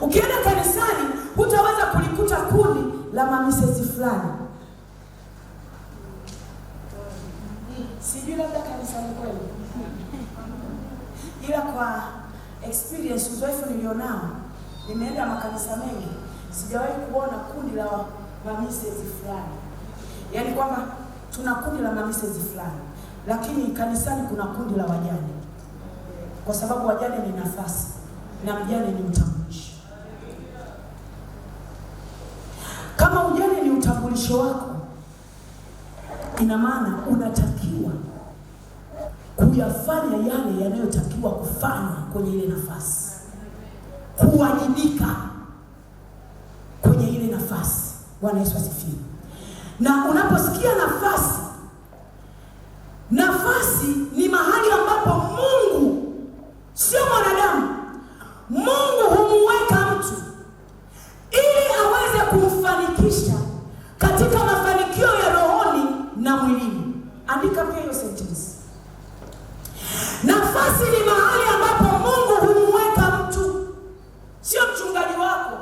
ukienda kanisani hutaweza kulikuta kundi la mamisezi fulani. Sijui labda kanisani kweli, ila kwa experience, uzoefu nilionao, nimeenda makanisa mengi, sijawahi kuona kundi la mamisezi fulani. Yaani kwamba tuna kundi la mamisezi fulani, lakini kanisani kuna kundi la wajane. Kwa sababu wajane ni nafasi na mjane ni utambulisho. Kama ujane ni utambulisho wako, ina maana unatakiwa kuyafanya yale yanayotakiwa kufanya kwenye ile nafasi, kuwajibika kwenye ile nafasi. Bwana Yesu asifiwe. Na unaposikia nafasi, nafasi ni mahali ambapo Mungu, sio mwanadamu, Mungu humuweka mtu ili aweze kumfanikisha katika mafanikio ya rohoni na mwilini. Andika pia hiyo sentence. Nafasi ni mahali ambapo Mungu humuweka mtu, sio mchungaji wako,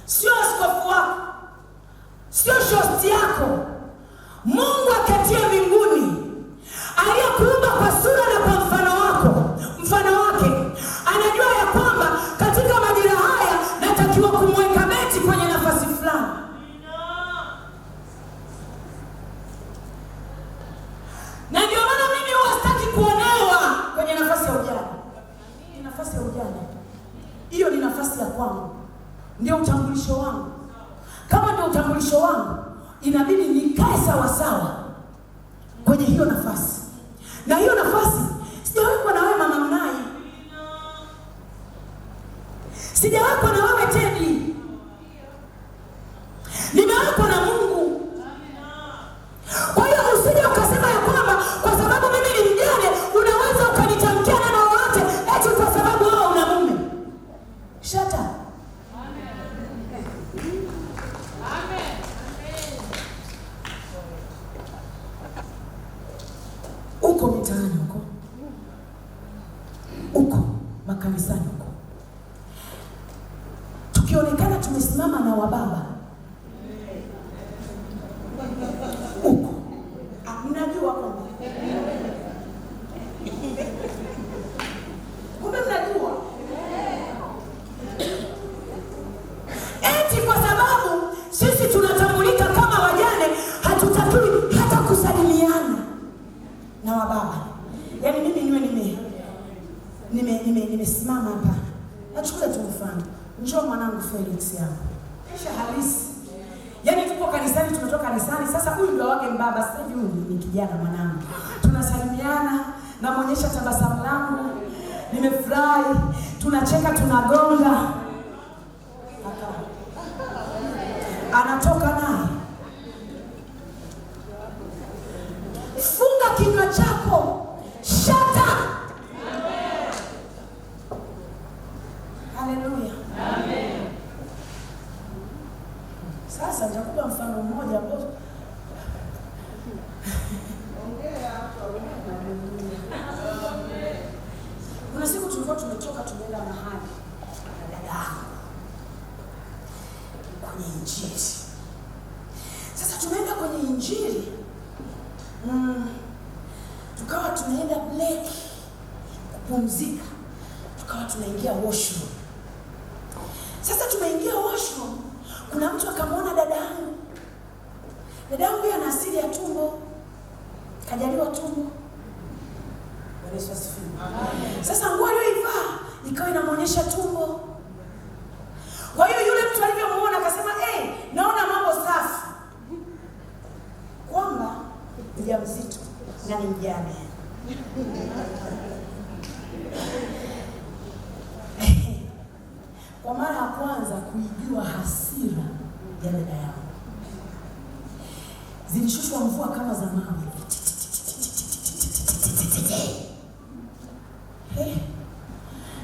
sio askofu wako, sio shosti yako. Mungu aketie mbinguni, aliyekuumba kwa sura na kwa mfano wake, anajua ya kwamba katika majira haya natakiwa kumweka beti kwenye nafasi fulani. Na ndio maana mimi huwastaki kuonewa kwenye nafasi ya ujana. Ni nafasi ya ujana, hiyo ni nafasi ya kwangu, ndio utambulisho wangu. Kama ndio utambulisho wangu, inabidi nikae sawa sawa kwenye hiyo nafasi. Na hiyo nafasi sijawekwa na wewe Mama Mnai, sijawekwa na wewe Teddy, nimewekwa na Mungu. Kwa hiyo usije ukasema ya kwamba kwa sababu mimi ni mjane unaweza ukanitamkia neno lolote eti kwa sababu wewe una mume. Shut up. Uko mitaani huko, uko makanisani huko, tukionekana tumesimama na wababa uko, mnajua kwamba kumbe mnajua eti kwa sababu sisi tunatambulika kama wajane hatutakiwi hata kusalimiana na wababa. Yaani mimi nimesimama hapa. Nachukua tu mfano. Njoo mwanangu Felix hapa. Kisha halisi. Yaani tupo kanisani, tumetoka kanisani, sasa huyu ndio wake mbaba, sasa hivi huyu ni kijana mwanangu. Tunasalimiana, namuonyesha tabasamu langu. Nimefurahi, tunacheka, tunagonga. Anatoka naye. Funga kinywa chako. Shut up. Haleluya. Amen. Sasa nitakupa mfano mmoja ambao kuna siku tulikuwa tumetoka tumeenda mahali na dada kwenye injili. Sasa tumeenda kwenye injili. Tukawa tunaenda break kupumzika, tukawa tunaingia washroom. Sasa tumeingia washroom, kuna mtu akamwona dada yangu. Dada yangu ana asili ya tumbo, kajaliwa tumbo. Bwana Yesu asifiwe. Sasa nguo aliyoivaa ikawa inamuonyesha tumbo. Kwa hiyo yule mtu alivyomuona akasema, naona mambo safi, kwamba mjamzito na ni mjane. Kwa mara ya kwanza kuijua hasira ya dada yangu, zilishushwa mvua kama za mawe.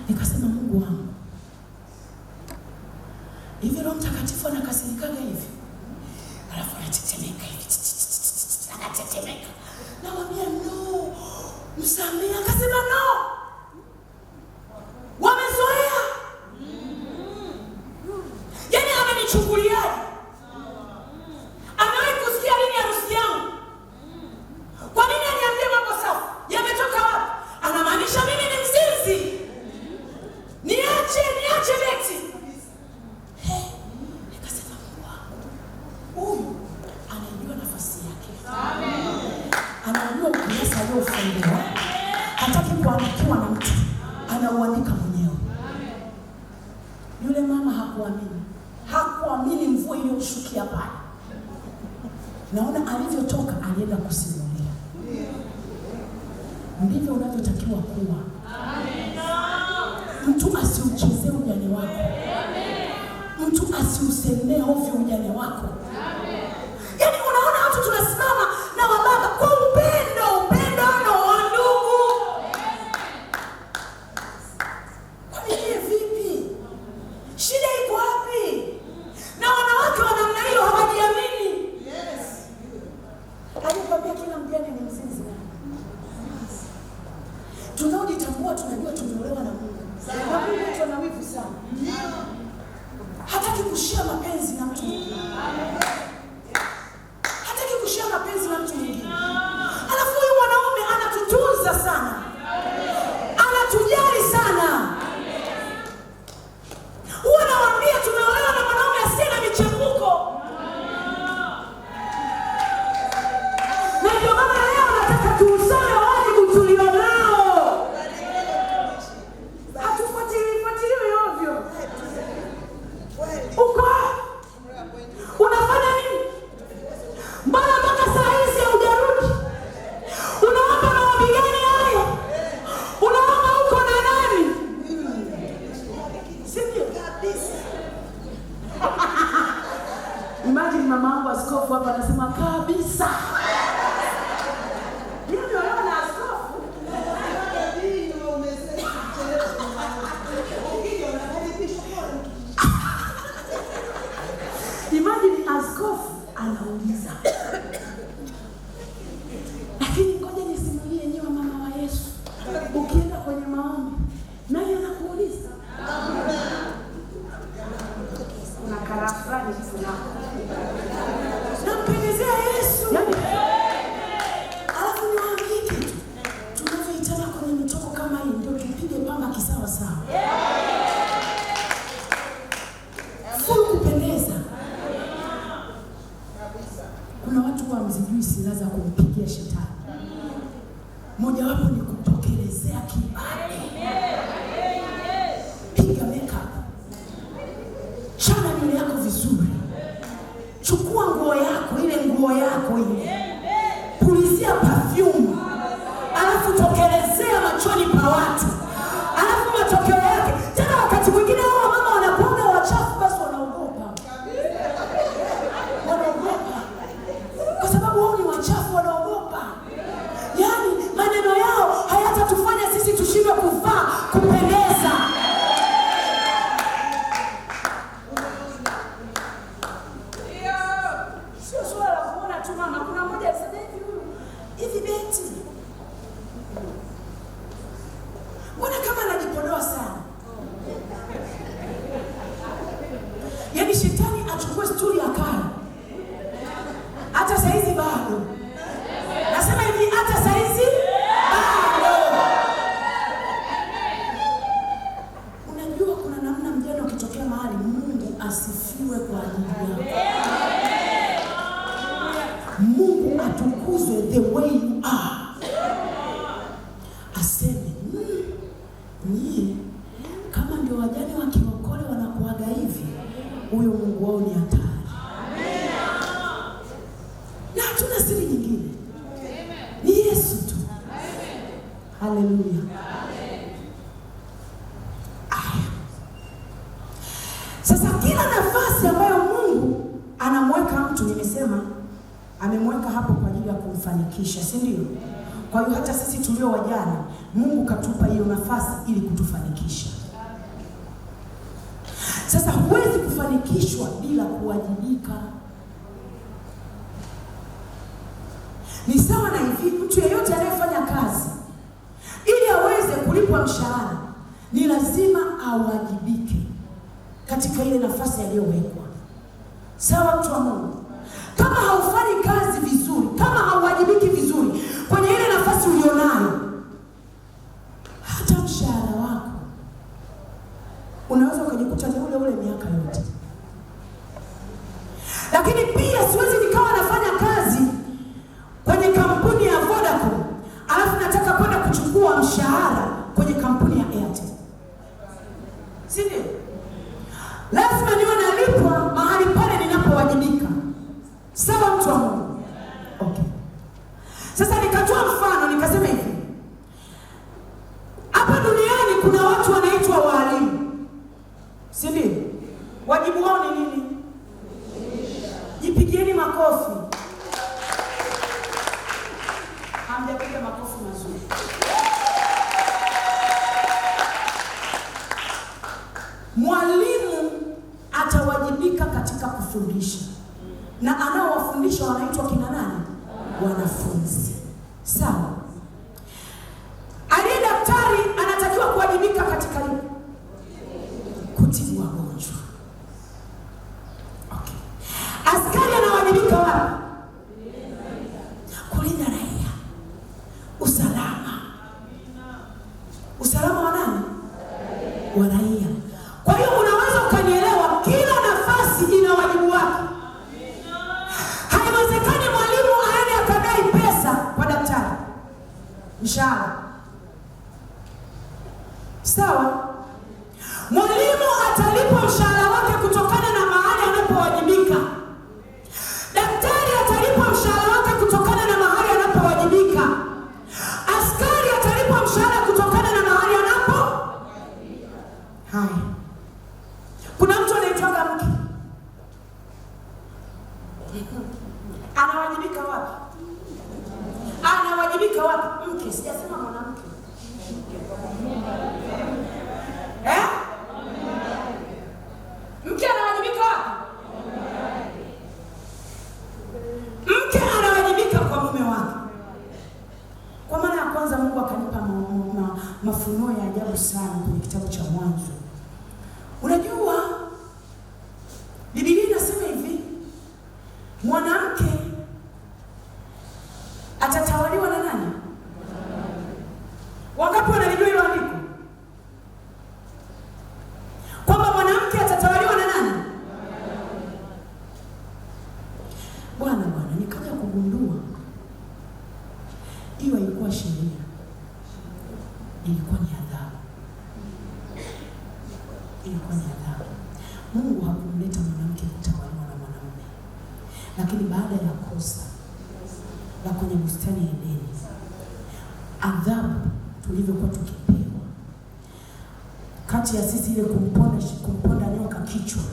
Nikasema Mungu wangu, hivi Roho Mtakatifu anakasirikaga hivi? Alafu anatetemeka hivi, anatetemeka. Namwambia no, msamehe. Akasema no, wamezoea. Yaani amenichukuliaje? Amewahi kusikia lini harusi yangu? Kwa nini aniambie mambo safi? Yametoka wapi? Anamaanisha mimi ni mzinzi? Niache Beti. Nikasema Mungu wangu, huyu anajua nafasi yake. Anajua ukurasa aliofungua. Hataki kuandikiwa na mtu, anauandika mwenyewe. Yule mama hakuamini mvua iliyoshukia pale. Naona alivyotoka alienda kusimulia. Ndivyo unavyotakiwa kuwa. Mtu asiuchezee ujane wako. Mtu asiusemee ovyo ujane wako. Yaani unaona watu tunasimama na wababa kwa upendo na wandugu. Kwa nini vipi? Shida iko wapi? Na wanawake wa namna hiyo hawajiamini. Yes. Alikwambia kila mjane ni mzinzi. Tunaojitambua tunajua tumeolewa na Mungu. Mungu tuna wivu sana. Hataki kushia mapenzi na mtu mwingine. Hataki kushia mapenzi na mtu mwingine. Alafu huyu mwanaume anatutunza sana. Anatujali sana. Huwa nawaambia tumeolewa na mwanaume asiye na michepuko. Na ndio maana leo nataka tuusane wajibu tulionao. Hatufuatiliwi ovyo. Uko unafanya nini? Mbona mpaka saa hizi haujarudi? Unaomba maombi gani hayo? Unaomba uko na nani? Sivyo kabisa. Imagine mama wangu askofu hapa anasema kabisa. Imagine askofu anauliza. Lakini ngoja nisimulie yenyewe mama wa Yesu. Ukienda kwenye maombi, naye anakuuliza. Una karafani sana. Nampendezea Yesu. Alafu niwaambie kitu. Tunavyoitana kwenye mitoko kama hii ndio tupige pamba kisawa sawa. Full kupendeza. Kuna watu wamzijui silaha za kumpigia shetani. Moja wapo ni kutokelezea kibali. Piga makeup. Chana nywele yako vizuri. Chukua nguo yako ile. Pulizia perfume. Alafu tokelezea machoni pa watu. Alafu matokeo yake. Tena wakati mwingine hao mama wanaponga wachafu basi wanaogopa. Kwa sababu wao ni wachafu wanaogopa. Yaani maneno yao hayatatufanya sisi tushindwe kuvaa, kupendeza. Sio swala la kuona tu mama. Kuna mmoja alisema hivi Beti. Mbona kama anajipodoa sana? Yaani shetani achukue sturi ya kale. Hata saizi bado. Nasema hivi hata saizi bado. Unajua kuna namna mjane ukitokea mahali Mungu asifiwe kwa ajili yako. Mungu atukuzwe the way you are. Aseme nyie kama ndio wajane wa kiokole wanakuaga hivi, huyo Mungu wao ni hatari. Na hatuna siri nyingine. Ni Yesu tu. Haleluya. amesema amemweka hapo kwa ajili ya kumfanikisha, si ndio? Kwa hiyo hata sisi tulio wajane, Mungu katupa hiyo nafasi ili kutufanikisha. Sasa huwezi kufanikishwa bila kuwajibika. Ni sawa na hivi, mtu yeyote anayefanya kazi ili aweze kulipwa mshahara ni lazima awajibike katika ile nafasi aliyowekwa. Sawa, mtu wa Mungu? Kama haufanyi kazi vizuri, kama hauwajibiki vizuri kwenye ile nafasi ulionayo, hata mshahara wako unaweza ukajikuta ni ule ule miaka yote. Lakini pia siwezi nikawa nafanya kazi kwenye kampuni ya Vodacom alafu nataka kwenda kuchukua mshahara kwenye kampuni ya Airtel. Si ndio? Lazima niwe nalipwa mahali pale ninapowajibika. Sawa, mtu wa Mungu? Okay. Sasa nikatoa mfano nikasema hivi. Hapa duniani kuna watu wanaitwa walimu. Si ndio? Wajibu wao ni nini? Jipigieni makofi. Hamjapiga makofi mazuri. Mwalimu atawajibika katika kufundisha. Na anaowafundisha wanaitwa kina nani? Wanafunzi. Sawa. Aliye daktari anatakiwa kuwajibika katika kutibu wagonjwa. Okay. Askari anawajibika wapi? Kulinda raia. Usalama. Usalama wa nani? Wa raia. Kwa hiyo unaweza ukanielewa, kila nafasi ina wajibu wake. Haiwezekani mwalimu aende akadai pesa kwa daktari mshahara. Sawa? Mwalimu atalipwa mshahara wake kutokana na mahali anapowajibika. Daktari atalipwa mshahara wake kutokana na mahali anapowajibika. Askari atalipwa mshahara kutokana na mahali anapo. Hai. Kuna mtu anaitwa mke. Anawajibika wapi? Anawajibika wapi? Mke, sijasema mwanamke. Mke anawajibika wapi? Mke anawajibika kwa mume wake. Kwa maana ya kwanza Mungu akanipa mafunuo ya ajabu sana kwenye kitabu cha Mwanzo. Unajua Biblia inasema hivi, mwanamke atatawaliwa na nani? Wangapi wanalijua hilo andiko? Kwamba mwanamke atatawaliwa na nani? Bwana nikaja kugundua hiyo haikuwa sheria. Ilikuwa ni adhabu. Ilikuwa ni adhabu. Mungu hakumleta mwanamke kutawaliwa na mwanamume. Lakini baada ya kosa la kwenye bustani ya Edeni, adhabu tulivyokuwa tukipewa, kati ya sisi ile kumponda nyoka kichwa,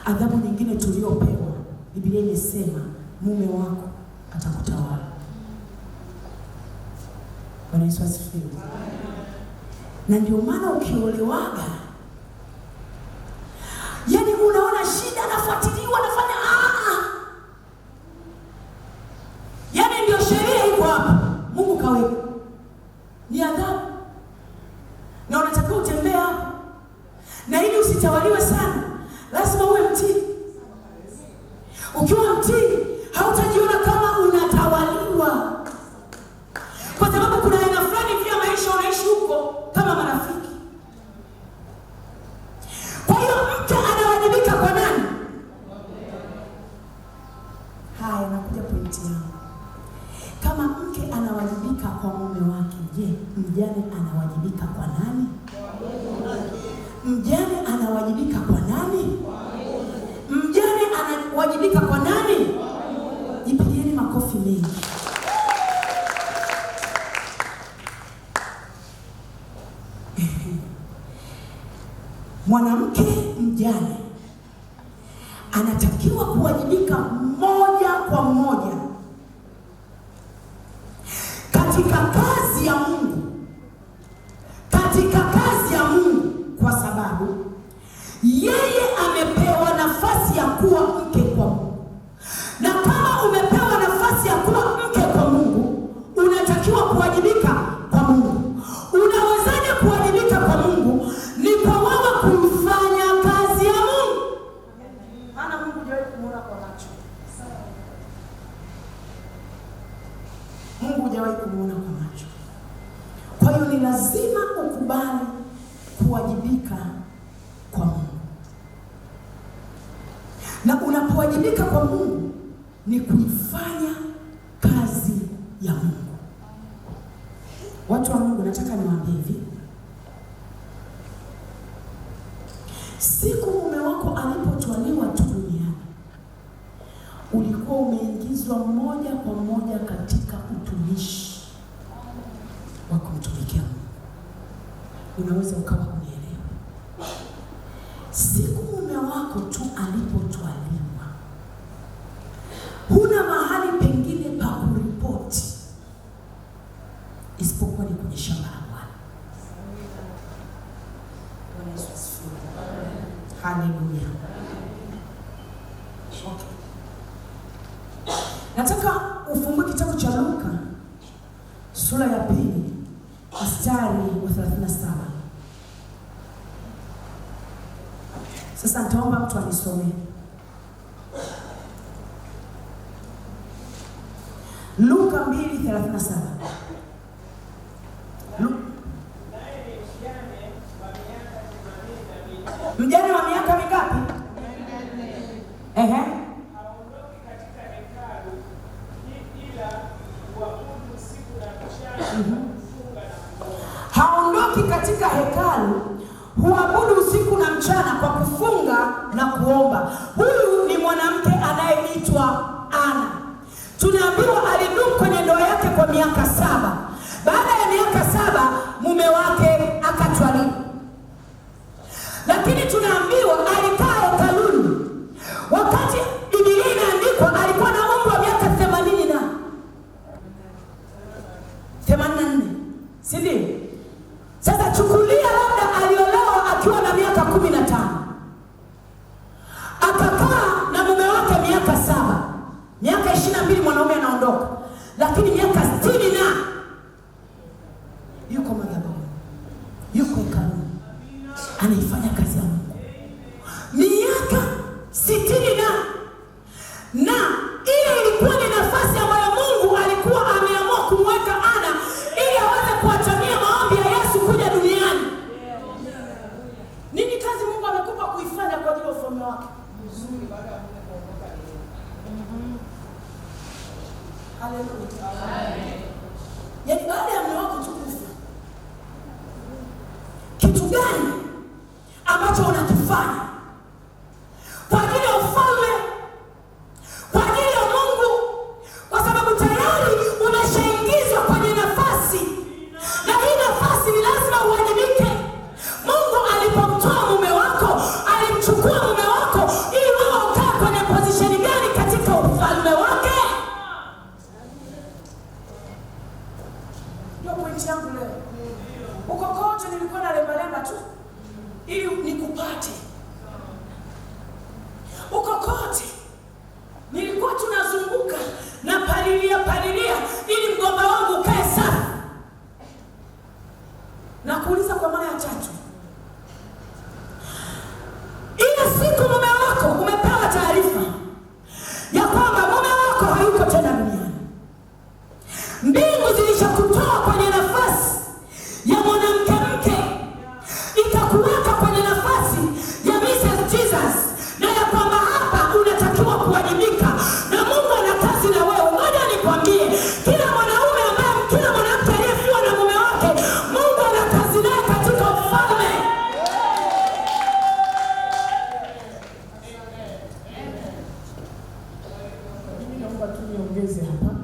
adhabu nyingine tuliopewa, Biblia imesema mume wako atakutawala. Bwana Yesu asifiwe. Na ndio maana ukiolewaga, yaani unaona shida, nafuatiliwa, nafanya yaani ndio sheria iko hapa. Mungu kaweka. Ni adhabu. Na unatakiwa utembee hapo. Na ili usitawaliwe sana, lazima uwe mtii. Ukiwa mtii, hautajiona kama unatawaliwa. Kwa sababu kuna aina fulani vya maisha unaishi huko kama marafiki. Kwa hiyo mke anawajibika kwa nani? Haya, nakuja pointi yangu. Kama mke anawajibika kwa mume wake, je, mjane anawajibika kwa nani? Mjane anawajibika kwa nani? Mjane anawajibika kwa nani? Jipigieni makofi mengi. Mwanamke mjane anatakiwa kuwajibika lazima ukubali kuwajibika kwa Mungu. Na unapowajibika kwa Mungu ni kuifanya kazi ya Mungu. Watu wa Mungu, nataka niwaambie hivi. Siku mume wako alipotwaliwa tu duniani, ulikuwa umeingizwa moja kwa moja katika utumishi wa kumtumikia Mungu. Unaweza ukawa unielewa. Siku mume wako tu alipotwaliwa, huna mahali pengine pa kuripoti isipokuwa ni kwenye shamba la Bwana. Bwana Yesu asifiwe. Haleluya. Okay. Nataka ufungue kitabu cha Luka sura ya 2 mstari wa 37. Sasa nitaomba mtu anisomee. Luka 2:37. Mjane wa miaka mingapi? Haondoki katika hekalu ila huabudu usiku na mchana kufunga na kuomba. Haondoki katika hekalu, huabudu usiku na mchana kwa kufunga na kuomba. Huyu ni mwanamke anayeitwa Ana. Tunaambiwa alidumu kwenye ndoa yake kwa miaka 7. Baada ya miaka 7 mume wake akatwaliwa. Lakini tunaambiwa alikaa hekaluni. Wakati Biblia inaandikwa alikuwa na umri wa miaka 84. Si ndio? Sasa chukulia labda aliolewa akiwa na miaka 15. Akakaa na mume wake miaka 7. Miaka 22 mwanaume anaondoka. Lakini miaka 60 na yuko madhabahuni. Yuko hekaluni. Anaifanya kazi ya Mungu. Miaka 60 na ile ilikuwa ni nafasi ambayo Mungu alikuwa ameamua kumweka Ana ili aweze kuatamia maombi ya Yesu kuja duniani. Nini kazi Mungu amekupa kuifanya kwa ajili ya ufalme wake? Mzuri baada ya Mungu kuondoka leo. Haleluya. Amen. Yaani baada ya mume wako tu kufa, kitu gani ambacho unakifanya kwa ajili ya ufalme, kwa ajili ya Mungu? Kwa sababu tayari umeshaingizwa kwenye nafasi, na hii nafasi ni lazima uwajibike. Mungu alipomtoa mume wako, alimchukua mume wako ili wewe ukae kwenye position gani katika ufalme wake. Ndio pointi yangu leo. Uko kote nilikuwa na lemba tu ili nikupate. Uko kote nilikuwa tunazunguka na palilia ili mgomba wangu ukae safi. Na kuuliza kwa mara ya 3. Ile siku mume wako umepewa taarifa ya kwamba mume wako hayuko tena duniani. Mbingu zilishakutoa kwenye nafasi ya mwanamke mke, ikakuweka kwenye nafasi ya Mrs. Jesus, na ya kwamba hapa unatakiwa kuwajibika na Mungu ana kazi na wewe. Ngoja nikwambie, kila mwanaume ambaye, kila mwanamke aliyefiwa na mume wake, Mungu ana kazi naye katika ufalme. Mimi naomba tu niongeze hapa.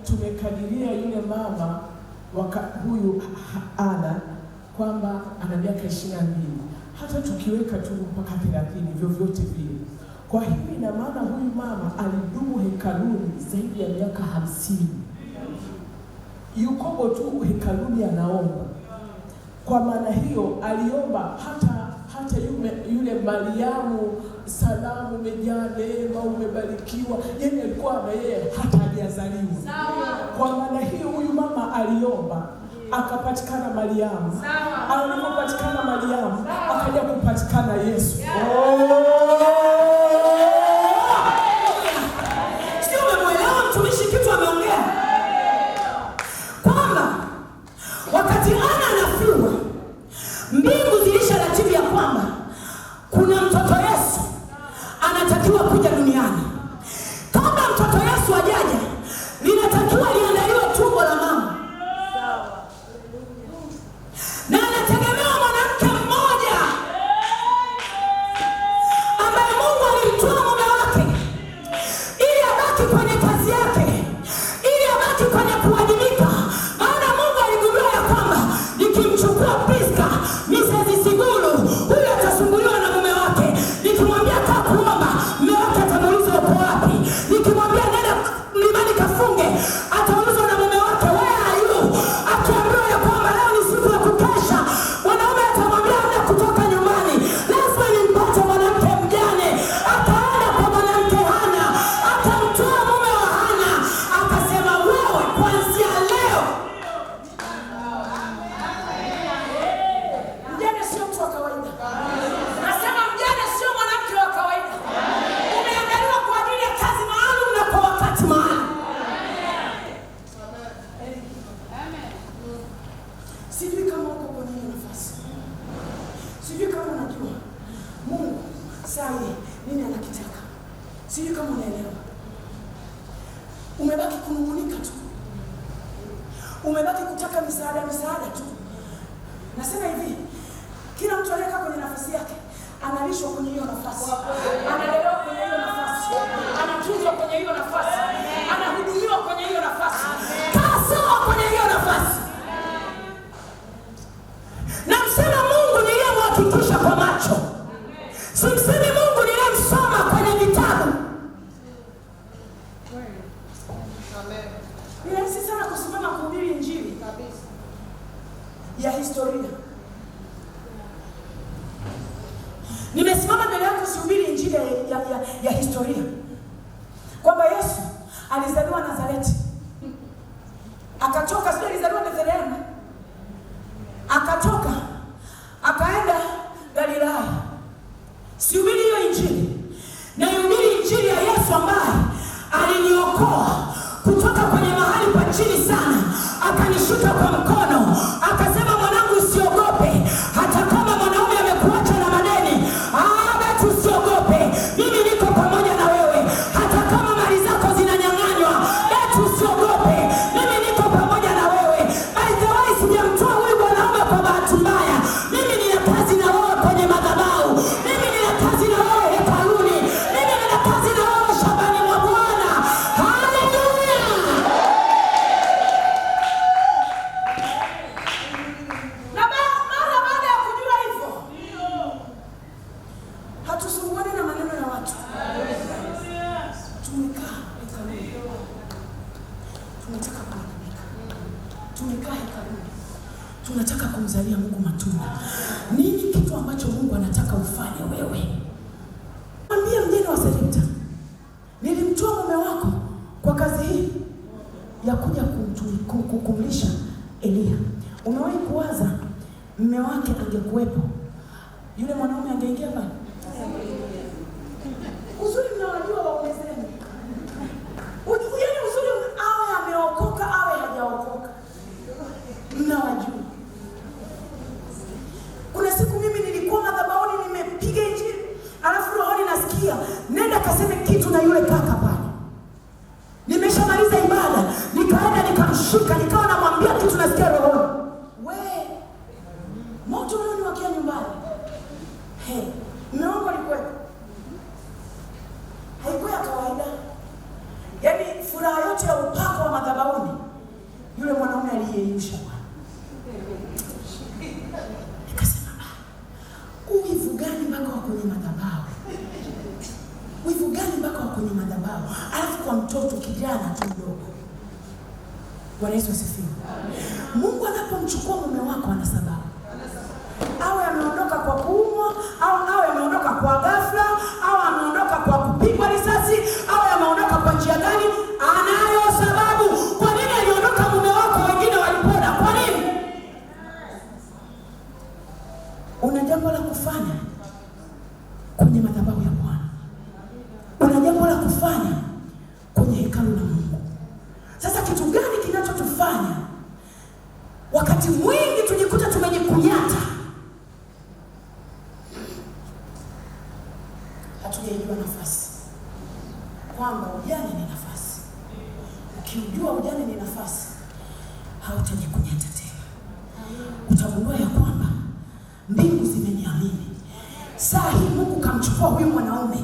Tumekadiria yule mama huyu Ana kwamba ana miaka 22. Hata tukiweka tu mpaka 30 vyovyote vile. Kwa hiyo ina maana huyu mama alidumu hekaluni zaidi ya miaka 50. Yuko tu hekaluni anaomba. Kwa maana hiyo aliomba hata yule Mariamu, salamu umejaa neema, umebarikiwa. Yeye alikuwa na yeye hata hajazaliwa. Kwa maana hiyo huyu mama aliomba, akapatikana Mariamu. Alipopatikana Mariamu, akaja kupatikana Yesu. Sio umemuelewa mtumishi kitu ameongea? Kwamba wakati Ana Sijui kama uko kwenye hiyo nafasi. Sijui kama unajua Mungu saa hii nini anakitaka. Sijui kama unaelewa. Umebaki kunung'unika tu. Umebaki kutaka misaada tu. Nasema hivi, kila mtu aliyekaa kwenye nafasi yake analishwa kwenye hiyo nafasi. Analelewa kwenye hiyo nafasi. Anatunzwa kwenye hiyo nafasi. Anahudumiwa kwenye hiyo nafasi. Kaa sawa kwenye hiyo nafasi. Na msema Mungu niliyemhakikisha kwa macho. Simsemi Mungu niliyemsoma kwenye vitabu. Amen. Ni rahisi sana kusimama kuhubiri injili kabisa ya historia. Nimesimama mbele yako sihubiri injili ya historia. Kwamba Yesu alizaliwa Nazareti. Akatoka, sio alizaliwa Bethlehemu. Akatoka akaenda Galilaya. Sihubiri hiyo injili. Na hubiri injili ya Yesu ambaye aliniokoa kutoka kwenye mahali pa chini sana, akanishika kwa mkono, akasema mwanangu usiogope, hata kama mwanaume amekuacha na madeni, basi usiogope. Mimi niko pamoja na wewe. Hata kama mali zako zinanyang'anywa, basi usiogope. Mimi niko pamoja na wewe. By the way, sijamtoa huyu mwanaume kwa bahati mbaya. Mimi nina kazi na wewe kwenye madhabahu. Mimi nina kazi na wewe hekaluni. Mimi nina kazi na wewe shambani mwa Bwana. Haleluya! Na mara baada ya kujua hivyo, hatusumbuani na maneno ya watu. Tumekaa hekaluni. Tunataka kuadhimika. Tumekaa hekaluni. Tunataka kumzalia Mungu matunda. Nini kitu ambacho Mungu anataka ufanye wewe? Mwambie mjane wa Sarepta, nilimtoa mume wako kwa kazi hii ya kuja kumlisha Elia. Umewahi kuwaza mume wake angekuwepo, yule mwanaume angeingia pale? Uzuri mnawajua waume zenu. Yaani uzuri awe ameokoka awe hajaokoka. Mnawajua. Kuna siku mimi nilikuwa madhabahuni nimepiga injili, alafu rohoni nasikia, nenda kaseme kitu na yule kaka pale. Nimeshamaliza ibada, nikaenda nikamshika, nikawa namwambia kitu nasikia rohoni. Moto unaniwakia nyumbani. Mume wangu alikuwa haikuwa ya kawaida. Yaani furaha yote ya upako wa madhabahuni yule mwanaume aliyeyusha. Nikasema, uwivu gani mpaka wa kwenye madhabahu? Wivu gani mpaka wa kwenye madhabahu? Alafu kwa mtoto kijana tu mdogo. Bwana Yesu asifiwe. Mungu anapomchukua mume wako ana sababu. Awe ameondoka kwa kuumwa, au awe ameondoka kwa ghafla, au ameondoka kwa kupigwa risasi, au ameondoka kwa njia gani, anayo sababu. Kwa nini aliondoka mume wako wengine walipona? Kwa nini? Una jambo la kufanya kwenye madhabahu ya Bwana. Una jambo la kufanya kwenye hekalu la Mungu. Sasa kitu gani kinachotufanya wakati mwingi tujikuta tumejikunyata? Hatujajua nafasi. Kwamba ujane ni nafasi. Ukijua ujane ni nafasi, hautajikunyata tena. Utagundua ya kwamba mbingu zimeniamini. Saa hii Mungu kamchukua huyu mwanaume.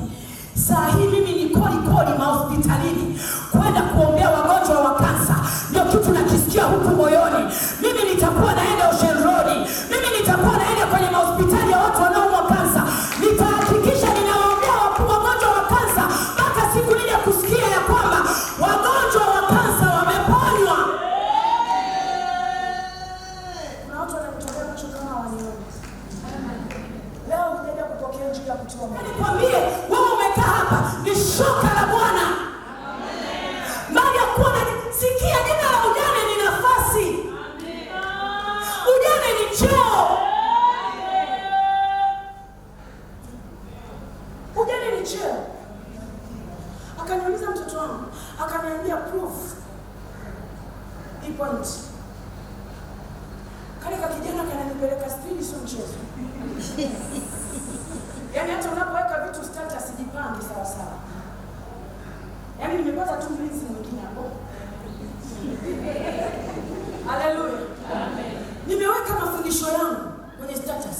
Saa hii mimi ni koli mahospitalini kwenda kuombea wagonjwa wa kansa. Ndio kitu nakisikia huku moyoni. Mimi nitakuwa naenda Ocean Road. Mimi nitakuwa naenda kwenye mahospitali ya watu wanaoumwa kansa. Nitahakikisha ninawaombea wagonjwa wa kansa mpaka siku nije kusikia ya kwamba wagonjwa wa kansa wameponywa. Kuna watu wanatolea macho kama wanione. Leo unaenda kupokea injili ya kutoa. Nikwambie wewe umekaa hapa ni shoka la Bwana. Amen. Mali ya kuwa sikia, jina la ujane ni nafasi. Amen. Ujane ni cheo. Ujane ni cheo. Akaniuliza mtoto wangu, akaniambia proof. Hii point. Kale kunipeleka spidi sio mchezo. Yaani hata unapoweka vitu status jipange sawa sawa. Yaani nimepata tu mlinzi mwingine hapo. Haleluya. Amen. Nimeweka mafundisho yangu kwenye status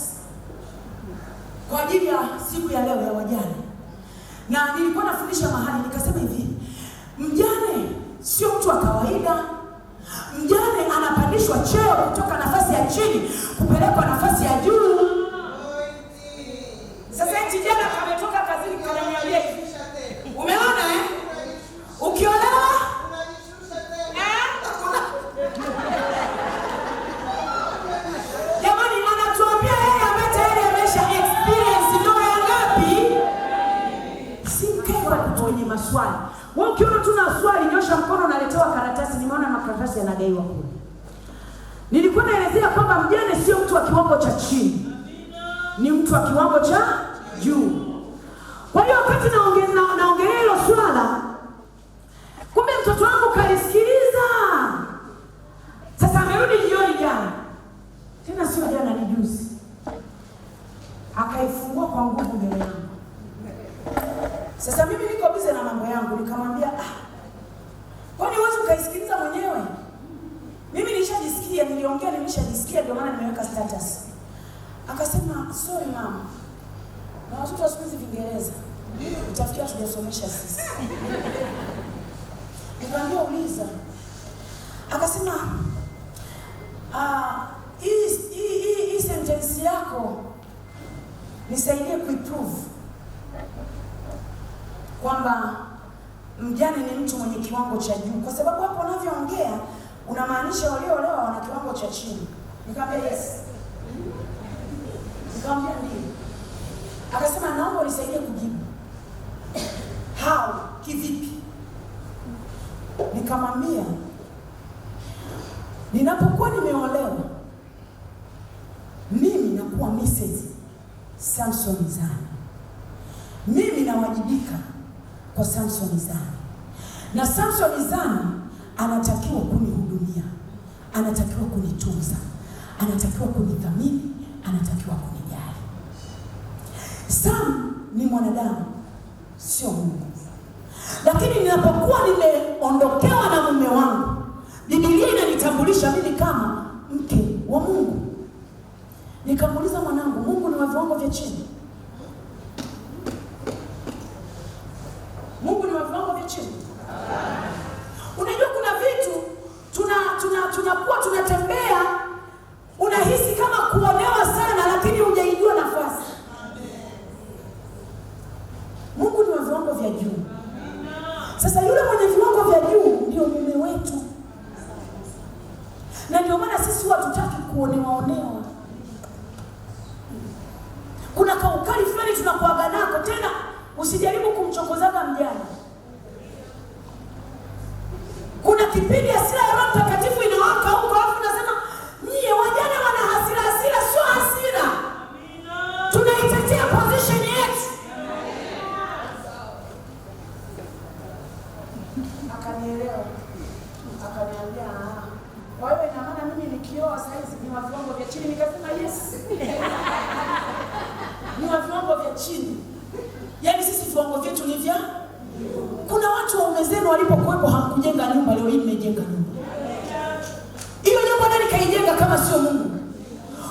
kwa ajili ya siku ya leo ya wajane. Na nilikuwa nafundisha mahali nikasema hivi, mjane sio mtu wa kawaida. Mjane anapandishwa cheo kutoka nafasi ya chini kupelekwa nafasi ya juu. Sasa eti jana kametoka kazini kananiambia hivi. Umeona ukiolewa jamani, anatuambia yeye tayari amesha experience ndoa ya ngapi? Si mkeo kwenye maswali. Wewe ukiona tuna swali nyosha mkono unaletewa karatasi. Nimeona makaratasi yanagaiwa kule. Nilikuwa naelezea kwamba mjane sio mtu wa kiwango cha chini. Ni mtu wa kiwango cha juu. Kwa hiyo wakati naongelea hilo swala, kumbe mtoto wangu kalisikiliza. Sasa amerudi jioni jana. Tena sio jana, ni juzi. Akaifungua kwa nguvu mbele yangu. Sasa mimi niko busy na mambo yangu, nikamwambia kwani wewe ukaisikiliza mwenyewe? Mimi nilishajisikia, niliongea nimeshajisikia, ndio maana nimeweka status. Akasema sorry mama. Na watoto siku hizi Kiingereza. Utafikia tujasomesha sisi. Nikamwambia uliza. Akasema hii sentence yako nisaidie kuiprove kwamba mjane ni mtu mwenye kiwango cha juu, kwa sababu hapo unavyoongea unamaanisha walioolewa wana kiwango cha chini. Nikamwambia yes. Nikamwambia ndio. Akasema naomba unisaidie kujibu. How? Kivipi? Nikamwambia ninapokuwa nimeolewa mimi nakuwa Mrs. Samson Zani. Mimi nawajibika kwa Samson Zani. Na Samson Zani anatakiwa kunihudumia, anatakiwa kunitunza, anatakiwa kunithamini, anatakiwa kunijali. Sam ni mwanadamu, sio Mungu. Lakini ninapokuwa nimeondokewa na mume wangu, Biblia inanitambulisha mimi kama mke wa Mungu. Nikamuuliza mwanangu, Mungu ni wa viwango vya chini? Mungu ni wa viwango vya chini? Unajua kuna vitu tunakuwa tunatembea, unahisi kama kuonewa sana, lakini hujaijua nafasi. Mungu ni wa viwango vya juu. Sasa yule mwenye viwango vya juu ndio mume wetu. Na ndio maana sisi hatutaki kuonewa. Kuna kaukali fulani tunakuaga nako, tena usijaribu kumchokozaga mjane. Kuna kipindi hasira ya Roho Mtakatifu inawaka huko, alafu nasema nyie wajane wana hasira, sio hasira. Tunaitetea position yetu. Akanielewa. Akaniambia kwa hiyo ina maana mimi nikioa saizi ni wa viwango vya chini. Nikasema yes. Ni wa viwango vya chini. Yaani sisi viwango vyetu ni vya. Kuna watu waume zenu walipokuwepo hamkujenga nyumba, leo hii mmejenga nyumba. Hiyo nyumba nani kaijenga kama sio Mungu?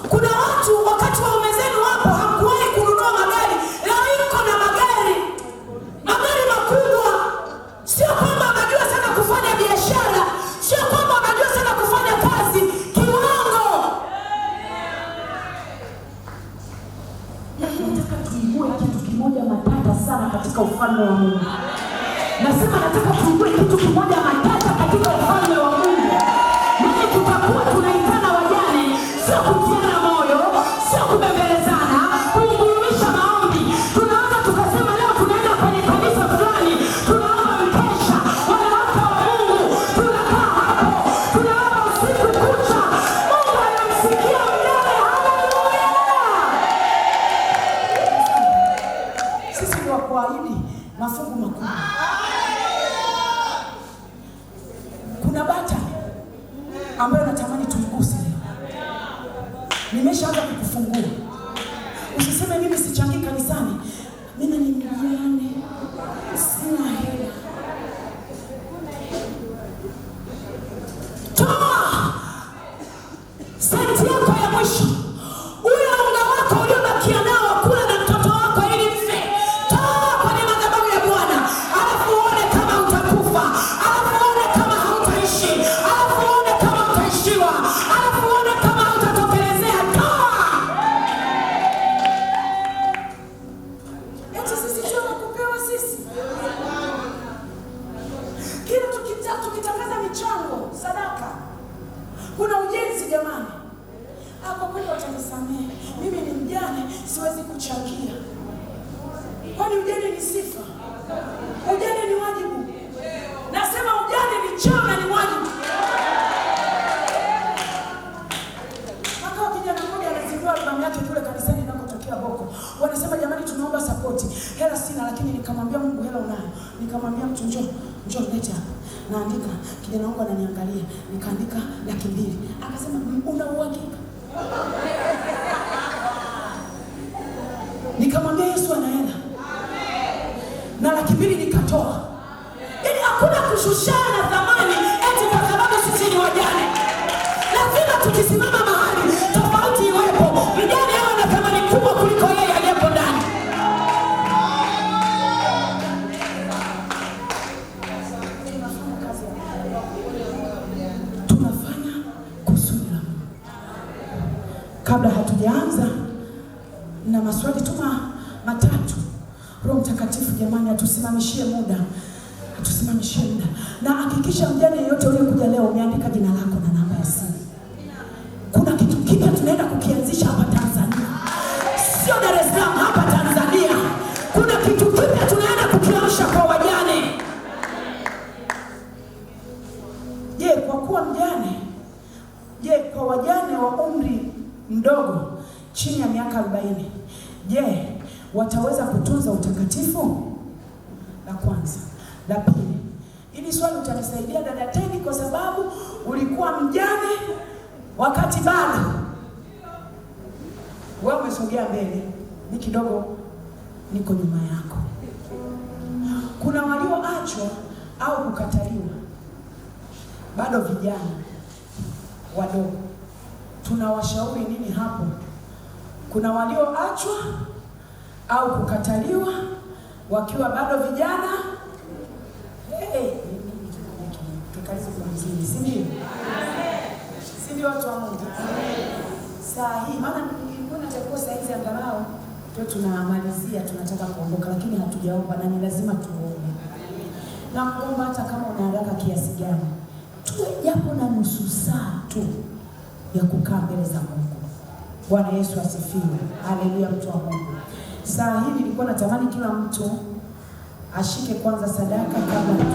Kuna watu wakati waume zenu hapo hamkuwahi kununua magari, leo hii mko na magari makubwa. Sio kwamba unajua sana kufanya biashara, sio kwamba unajua sana kufanya kazi, kiwango. Nataka tuigue kitu kimoja matata sana katika ufalme wa Mungu. Nasema nataka tuigue kitu kimoja matata katika ufalme wa Mungu. Mimi tutakuwa tunaitana wajane, sio kutiana moyo, sio kubembelezana, kuungurumisha maombi. Tunaanza tukasema leo tunaenda kwenye kanisa fulani, tunaomba mkesha, wanawake wa Mungu, tunakaa hapo, tunaomba usiku kucha. Mungu anamsikia mjane. Haleluya! Sisi ni wa kuahidi mafungu makubwa. Kuna bata ambayo natamani tuiguse leo. Nimeshaanza kukufungua. Usiseme mimi sichangii kanisani. Mimi ni mjane. Sina hela. Toa senti yako ya mwisho. Ule unga wako uliobakia nao kula na mtoto wako ili mfe. Toa kwenye madhabahu ya Bwana. Alafu uone kama utakufa. Alafu uone kama hautaishi. Alafu uone kama utaishiwa. Alafu uone kama hautatokelezea. Toa. Eti sisi tunakupewa sisi. Kila tukitangaza michango, sadaka. Kuna ujenzi jamani. Hapo kweli watanisamehe. Mimi ni mjane, siwezi kuchangia. Kwani ujane ni sifa? Ujane ni wajibu. Nasema ujane ni cheo na ni wajibu. Makao kijana mmoja anazindua albamu yake kule kanisani ninakotokea Boko. Wanasema jamani tunaomba support. Hela sina lakini nikamwambia Mungu hela unayo. Nikamwambia mtu njoo leta hapa. Naandika, kijana wangu ananiangalia. Nikaandika 200,000. Akasema una uhakika? Nikamwambia Yesu ana hela. Na 200,000 nikatoa. Yaani hakuna kushushana thamani eti kwa sababu sisi ni wajane. Lazima tukisimama mahali tofauti iwepo. Mjane awe na thamani kubwa kuliko yeye aliyepo ndani. Tunafanya kusudi la Mungu. Kabla hatujaanza na maswali matatu. Roho Mtakatifu jamani atusimamishie muda. Atusimamishie muda. Na hakikisha mjane yeyote uliyekuja leo umeandika jina lako na namba ya simu. Kuna kitu kipya tunaenda kukianzisha hapa Tanzania. Sio Dar es Salaam, hapa Tanzania. Kuna kitu kipya tunaenda kukiamsha kwa wajane. Je, kwa kuwa mjane? Je, kwa wajane wa umri mdogo chini ya miaka 40? Je, wataweza kutunza utakatifu? La kwanza. La pili. Hili swali utanisaidia dada Teni kwa sababu ulikuwa mjane wakati bado. Wewe umesogea mbele, ni kidogo niko nyuma yako. Kuna walioachwa au kukataliwa. Bado vijana wadogo. Tunawashauri nini hapo? Kuna walioachwa au kukataliwa wakiwa bado vijana. Tukalize kwa mzini, si ndio? Si ndio watu wa Mungu? Saa hii, maana nilikuwa natakuwa saa hizi angalau tu tunamalizia, tunataka kuondoka lakini hatujaomba na ni lazima tuombe. Na kuomba hata kama una haraka kiasi gani. Tuwe japo na nusu saa tu ya kukaa mbele za Mungu. Bwana Yesu asifiwe. Haleluya mtu wa Mungu. Saa hii nilikuwa natamani kila mtu ashike kwanza sadaka kabla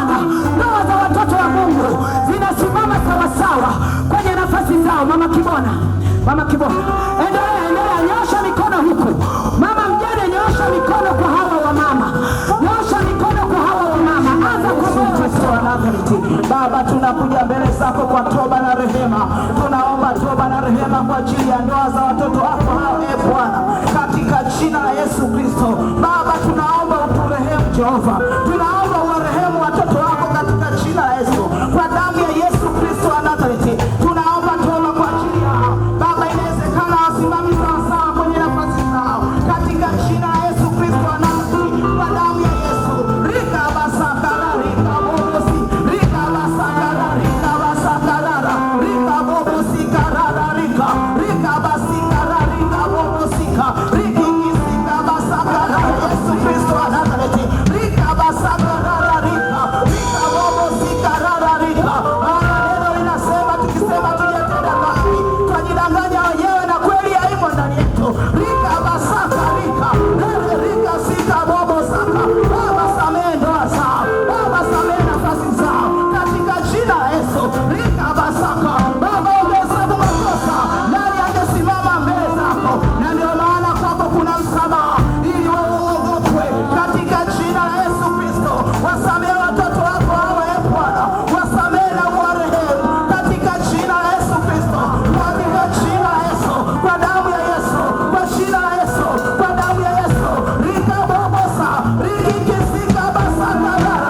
Bwana, ndoa za watoto wa Mungu zinasimama sawasawa kwenye nafasi zao. Mama Kibona, Mama Kibona, endelea, nyosha mikono huku. Mama mjane, nyosha mikono kwa hawa wa mama, nyosha mikono kwa hawa wa mama. Anza kwa Mungu. Baba, tunakuja mbele zako kwa toba na rehema. Tunaomba toba na rehema kwa ajili ya ndoa za watoto wako hao, Bwana, katika jina la Yesu Kristo. Baba, tunaomba uturehemu Jehova, tunaomba uwarehemu watoto wako katika jina la Yesu, kwa damu ya Yesu Kristo wa Nazareti. Tunaomba toba kwa ajili yao Baba, inawezekana wasimami sawasawa kwenye nafasi zao katika jina la Yesu Kristo wa Nazareti, kwa damu ya Yesu. Rika basakara, rika bobosi, rika basakara, rika basakarara, rika bobosi karara, rika basikara, rika bobosika, rika kisika basakara, Yesu Kristo wa Nazareti. Rika basakarara, rika bobosi karara, rika. Neno linasema tukisema tujatenda dhambi twajidanganya wenyewe na kweli haimo ndani yetu. Rika basaka, rika sika bobosaka. Baba, samehe ndoa zao, Baba, samehe nafasi zao katika jina la Yesu. Rika basaka, Baba, umehesabu makosa nani angesimama mbele zako, na ndio maana kwako kuna msamaha ili wewe uogopwe katika jina la Yesu Kristo. Wasamehe watoto wako hawa, Bwana, wasamehe na uwarehemu katika jina la Yesu Kristo, katika jina la Yesu, kwa damu ya Yesu, kwa jina la Yesu, kwa damu ya Yesu. Rika bobosa, rikikisika basakarara.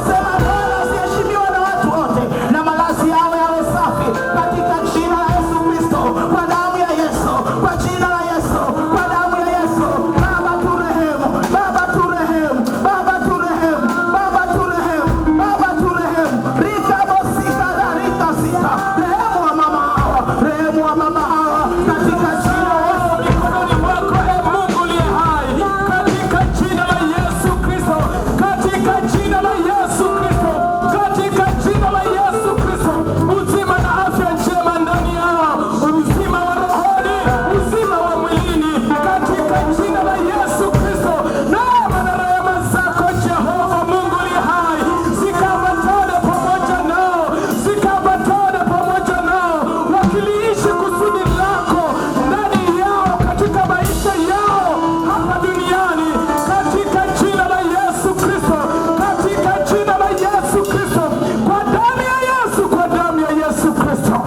Sema Bwana asiheshimiwa na watu wote, na malazi yao yawe safi katika jina la Yesu Kristo, kwa damu ya Yesu, kwa jina la Yesu, kwa damu ya Yesu. Baba turehemu, Baba turehemu, Baba turehemu, Baba turehemu, Baba turehemu. Rika bosika na rika sika. Rehemu wa mama hawa, rehemu wa mama hawa katika jina la Yesu. Mikononi mwako Mungu uliye hai, katika jina la Yesu Kristo, katika jina la Yesu Kristo, katika jina la Yesu Kristo. Uzima na afya njema ndani yao, uzima wa rohoni, uzima wa mwilini, katika jina la Yesu Kristo. Neema na rehema zako Jehova Mungu uliye hai zikaambatane pamoja nao, zikaambatane pamoja nao, wakiliishi kusudi lako ndani yao katika maisha yao hapa duniani, katika jina la Yesu Kristo, katika jina la Yesu Kristo, kwa damu ya Yesu, kwa damu ya Yesu Kristo.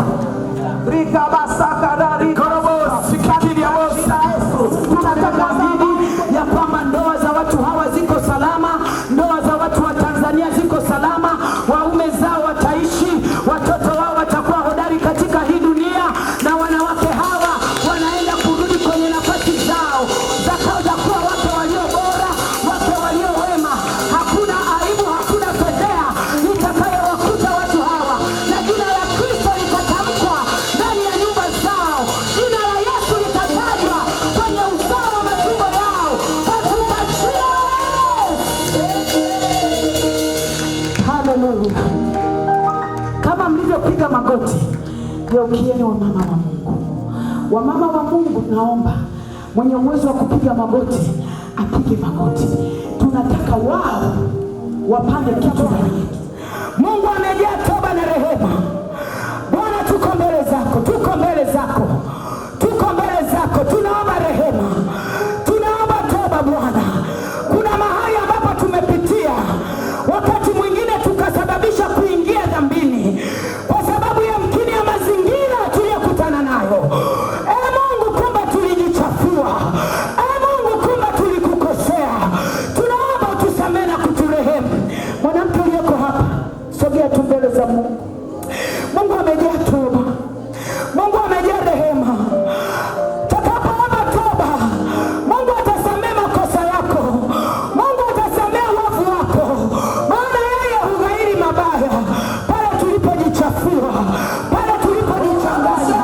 Rika basakara, rika bobosi, katika jina la Yesu. Tunatangaza ya kwamba ndoa za watu hawa ziko salama, ndoa za watu wa Tanzania ziko salama, waume zao wataishi, watoto wao watakuwa hodari katika hii dunia, na wanawake hawa wanaenda kurudi kwenye nafasi zao za kuwa wake walio bora, wake walio wema. Hakuna aibu, hakuna fedheha itakayowakuta watu hawa, na jina la Kristo litatamkwa ndani ya nyumba zao, jina la Yesu litatajwa kwenye uzao wa matumbo yao katika jina la Yesu. Haleluya. Kama mlivyopiga magoti, geukieni wamama wa Mungu. Wamama wa Mungu, naomba mwenye uwezo wa kupiga magoti apige magoti. Tunataka wao wapande kitu ndani yetu. Mungu amejaa toba na rehema. Bwana, tuko mbele zako, tuko mbele zako, tuko mbele zako. Tunaomba rehema, tunaomba toba Bwana. Kuna mahali ambapo tumepitia, wakati mwingine tukasababisha kuingia dhambini kwa sababu ya mkini ya mazingira tuliyokutana nayo. Mungu, kumbe tulijichafua. Mungu, kumbe tulikukosea. Tunaomba utusamehe na kuturehemu. Mwanamke uliyeko hapa, sogea tu mbele za Mungu. Mungu amejaa toba, Mungu amejaa rehema. Takapoomba toba, Mungu atasamehe makosa yako, Mungu atasamehe uovu wako, maana yeye hughairi mabaya pale tulipojichafua, pale tulipojichanganya.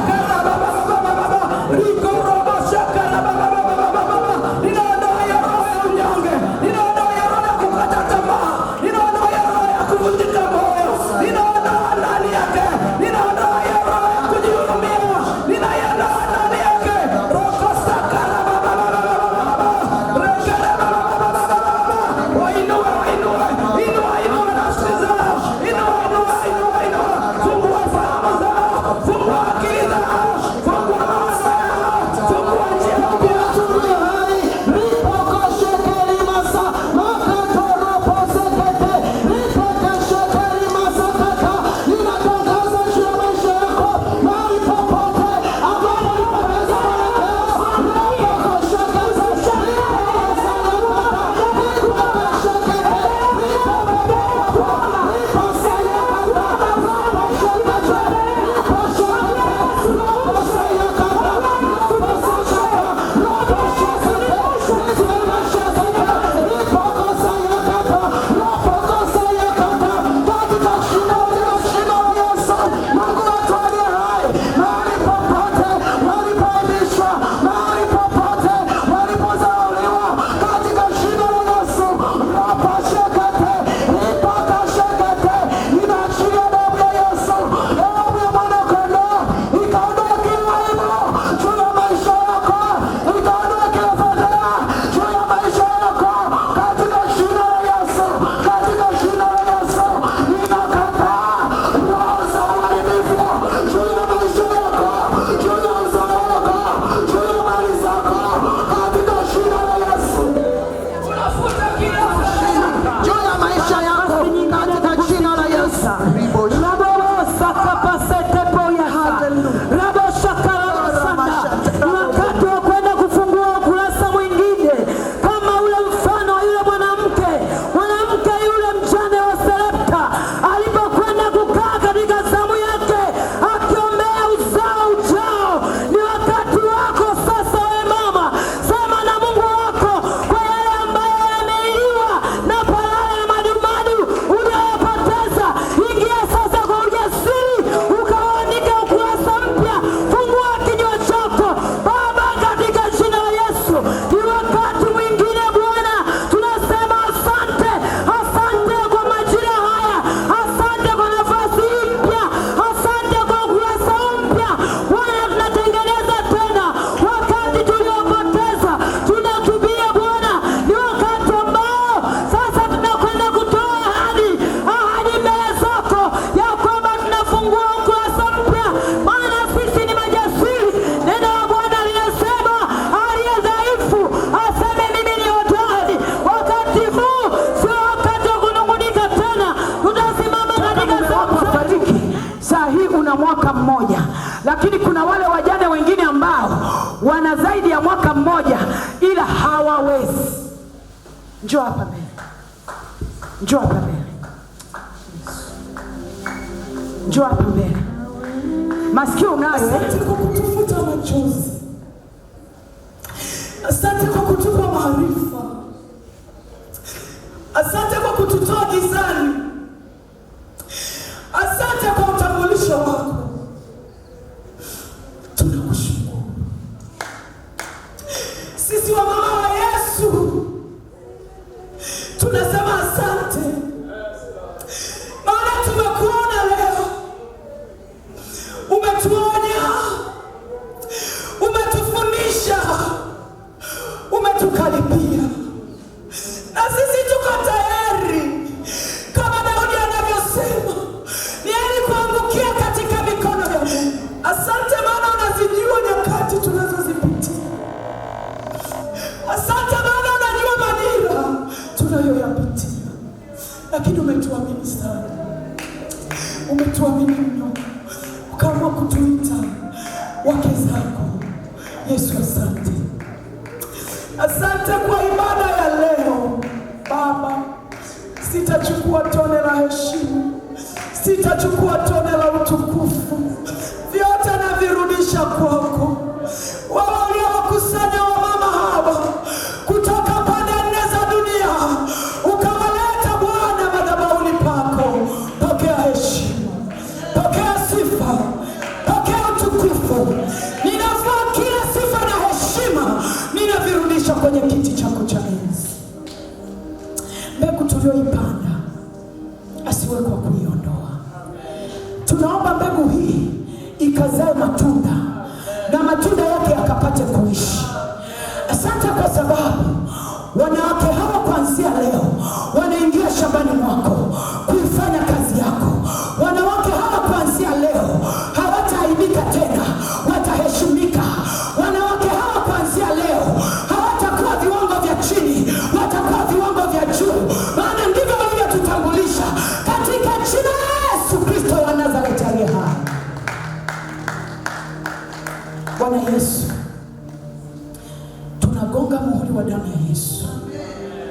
Ninaondoa ya roho ya unyonge, ninaondoa ya roho ya kukata tamaa, ninaondoa ya roho ya kuvunjika moyo, ninaondoa ndani yake, ninaondoa ya roho ya kujihurumia, ninaiondoa ndani yake. Roko sakara wainue nafsi zao. mwaka mmoja, lakini kuna wale wajane wengine ambao wana zaidi ya mwaka mmoja ila hawawezi. Njoo hapa mbele, njoo hapa mbele, njoo hapa mbele. Masikio unayo? Asante kwa kutufuta machozi, asante kwa kutupa maarifa, asante kwa kututoa gizani, asante kwa utambulisho wako. Tunakushukuru. Sisi wa mama wa Yesu tunasema asante, maana tumekuona leo, umetuonya, umetufundisha, umetukaribia, na sisi tuko tayari kama Daudi anavyosema, ni heri kuangukia katika mikono ya Mungu. Asante maana unazijua nyakati tunazozipitia. Asante maana unajua majira tunayoyapitia, lakini umetuamini sana, umetuamini mno, kama kutuita wake zako. Yesu, asante. Asante kwa ibada ya leo Baba. Sitachukua tone la heshima, sitachukua tone la utukufu, vyote navirudisha kwako. Wewe uliowakusanya wamama hawa kutoka pande nne za dunia, ukawaleta Bwana madhabahuni pako. Pokea heshima, pokea sifa, pokea utukufu. Ninavua kila sifa na heshima, ninavirudisha kwenye kiti chako cha enzi. Mbegu tulioipanda asiwe kwa kuiondoa. Tunaomba mbegu hii ikazae matunda na matunda yake yakapate kuishi. Asante kwa sababu wanawake hawa kuanzia leo wanaingia shambani mwako kuifanya kazi yako. Wanawake hawa kuanzia leo hawataaibika tena, wataheshimika. Wanawake hawa kuanzia leo hawatakuwa viwango vya chini, watakuwa viwango vya juu, maana ndivyo walivyotutambulisha katika jina la Yesu Kristo wa Nazareti aliye hai. Bwana Yesu, tunagonga muhuri wa damu ya Yesu,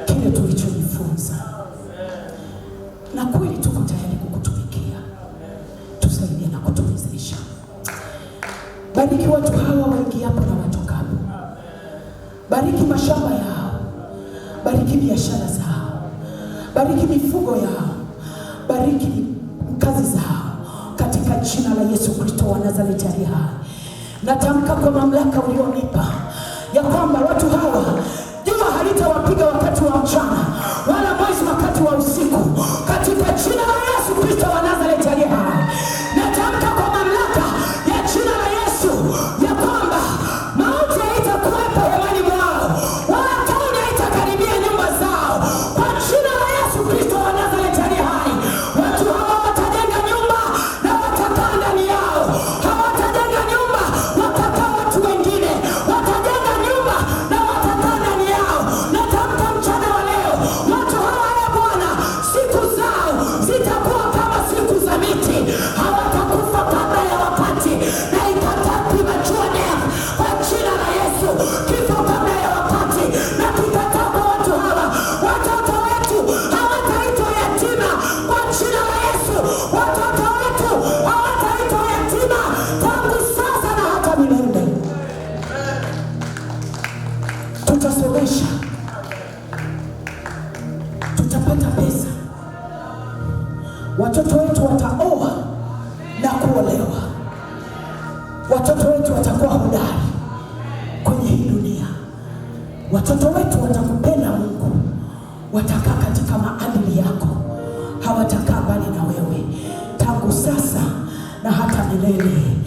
kile tulichojifunza, na kweli tuko tayari kukutumikia. Tusaidie na kutuwezesha. Bariki watu hawa waingiapo na watokapo. Bariki mashamba yao, bariki biashara zao, bariki mifugo yao, bariki kazi zao, katika jina la Yesu Kristo wa Nazareti aliye hai. Natamka kwa mamlaka ulionipa ya kwamba watu hawa jua halitawapiga wakati wa mchana, wala mwezi wakati wa usiku, katika jina la Yesu Kristo wa Nazareti aliye hai. Natamka kwa mamlaka ya jina la Yesu ya kwamba mauti haitakuwepo hemani mwao, wala tauni haitakaribia nyumba zao, kwa jina la Yesu Kristo wa Nazareti aliye hai. Watu hawa watajenga nyumba na watakaa ndani yao, hawatajenga nyumba watakaa watu wengine, watajenga nyumba na watakaa ndani yao. Natamka mchana wa leo, watu hawa ya Bwana, siku zao zitakuwa kama siku za miti, hawatakufa kabla ya wakati, na ikatapi machone kwa jina la Yesu. Kifo kabla ya wakati na kikataa kwa watu hawa. Watoto wetu hawataitwa yatima kwa jina la Yesu. Watoto wetu hawataitwa yatima tangu sasa na hata milele. Tutasomesha, tutapata pesa, watoto wetu wataoa na kuolewa, watoto wetu watakuwa hodari kwenye hii dunia, watoto wetu watakupenda Mungu, watakaa katika maadili yako, hawatakaa mbali na wewe tangu sasa na hata milele.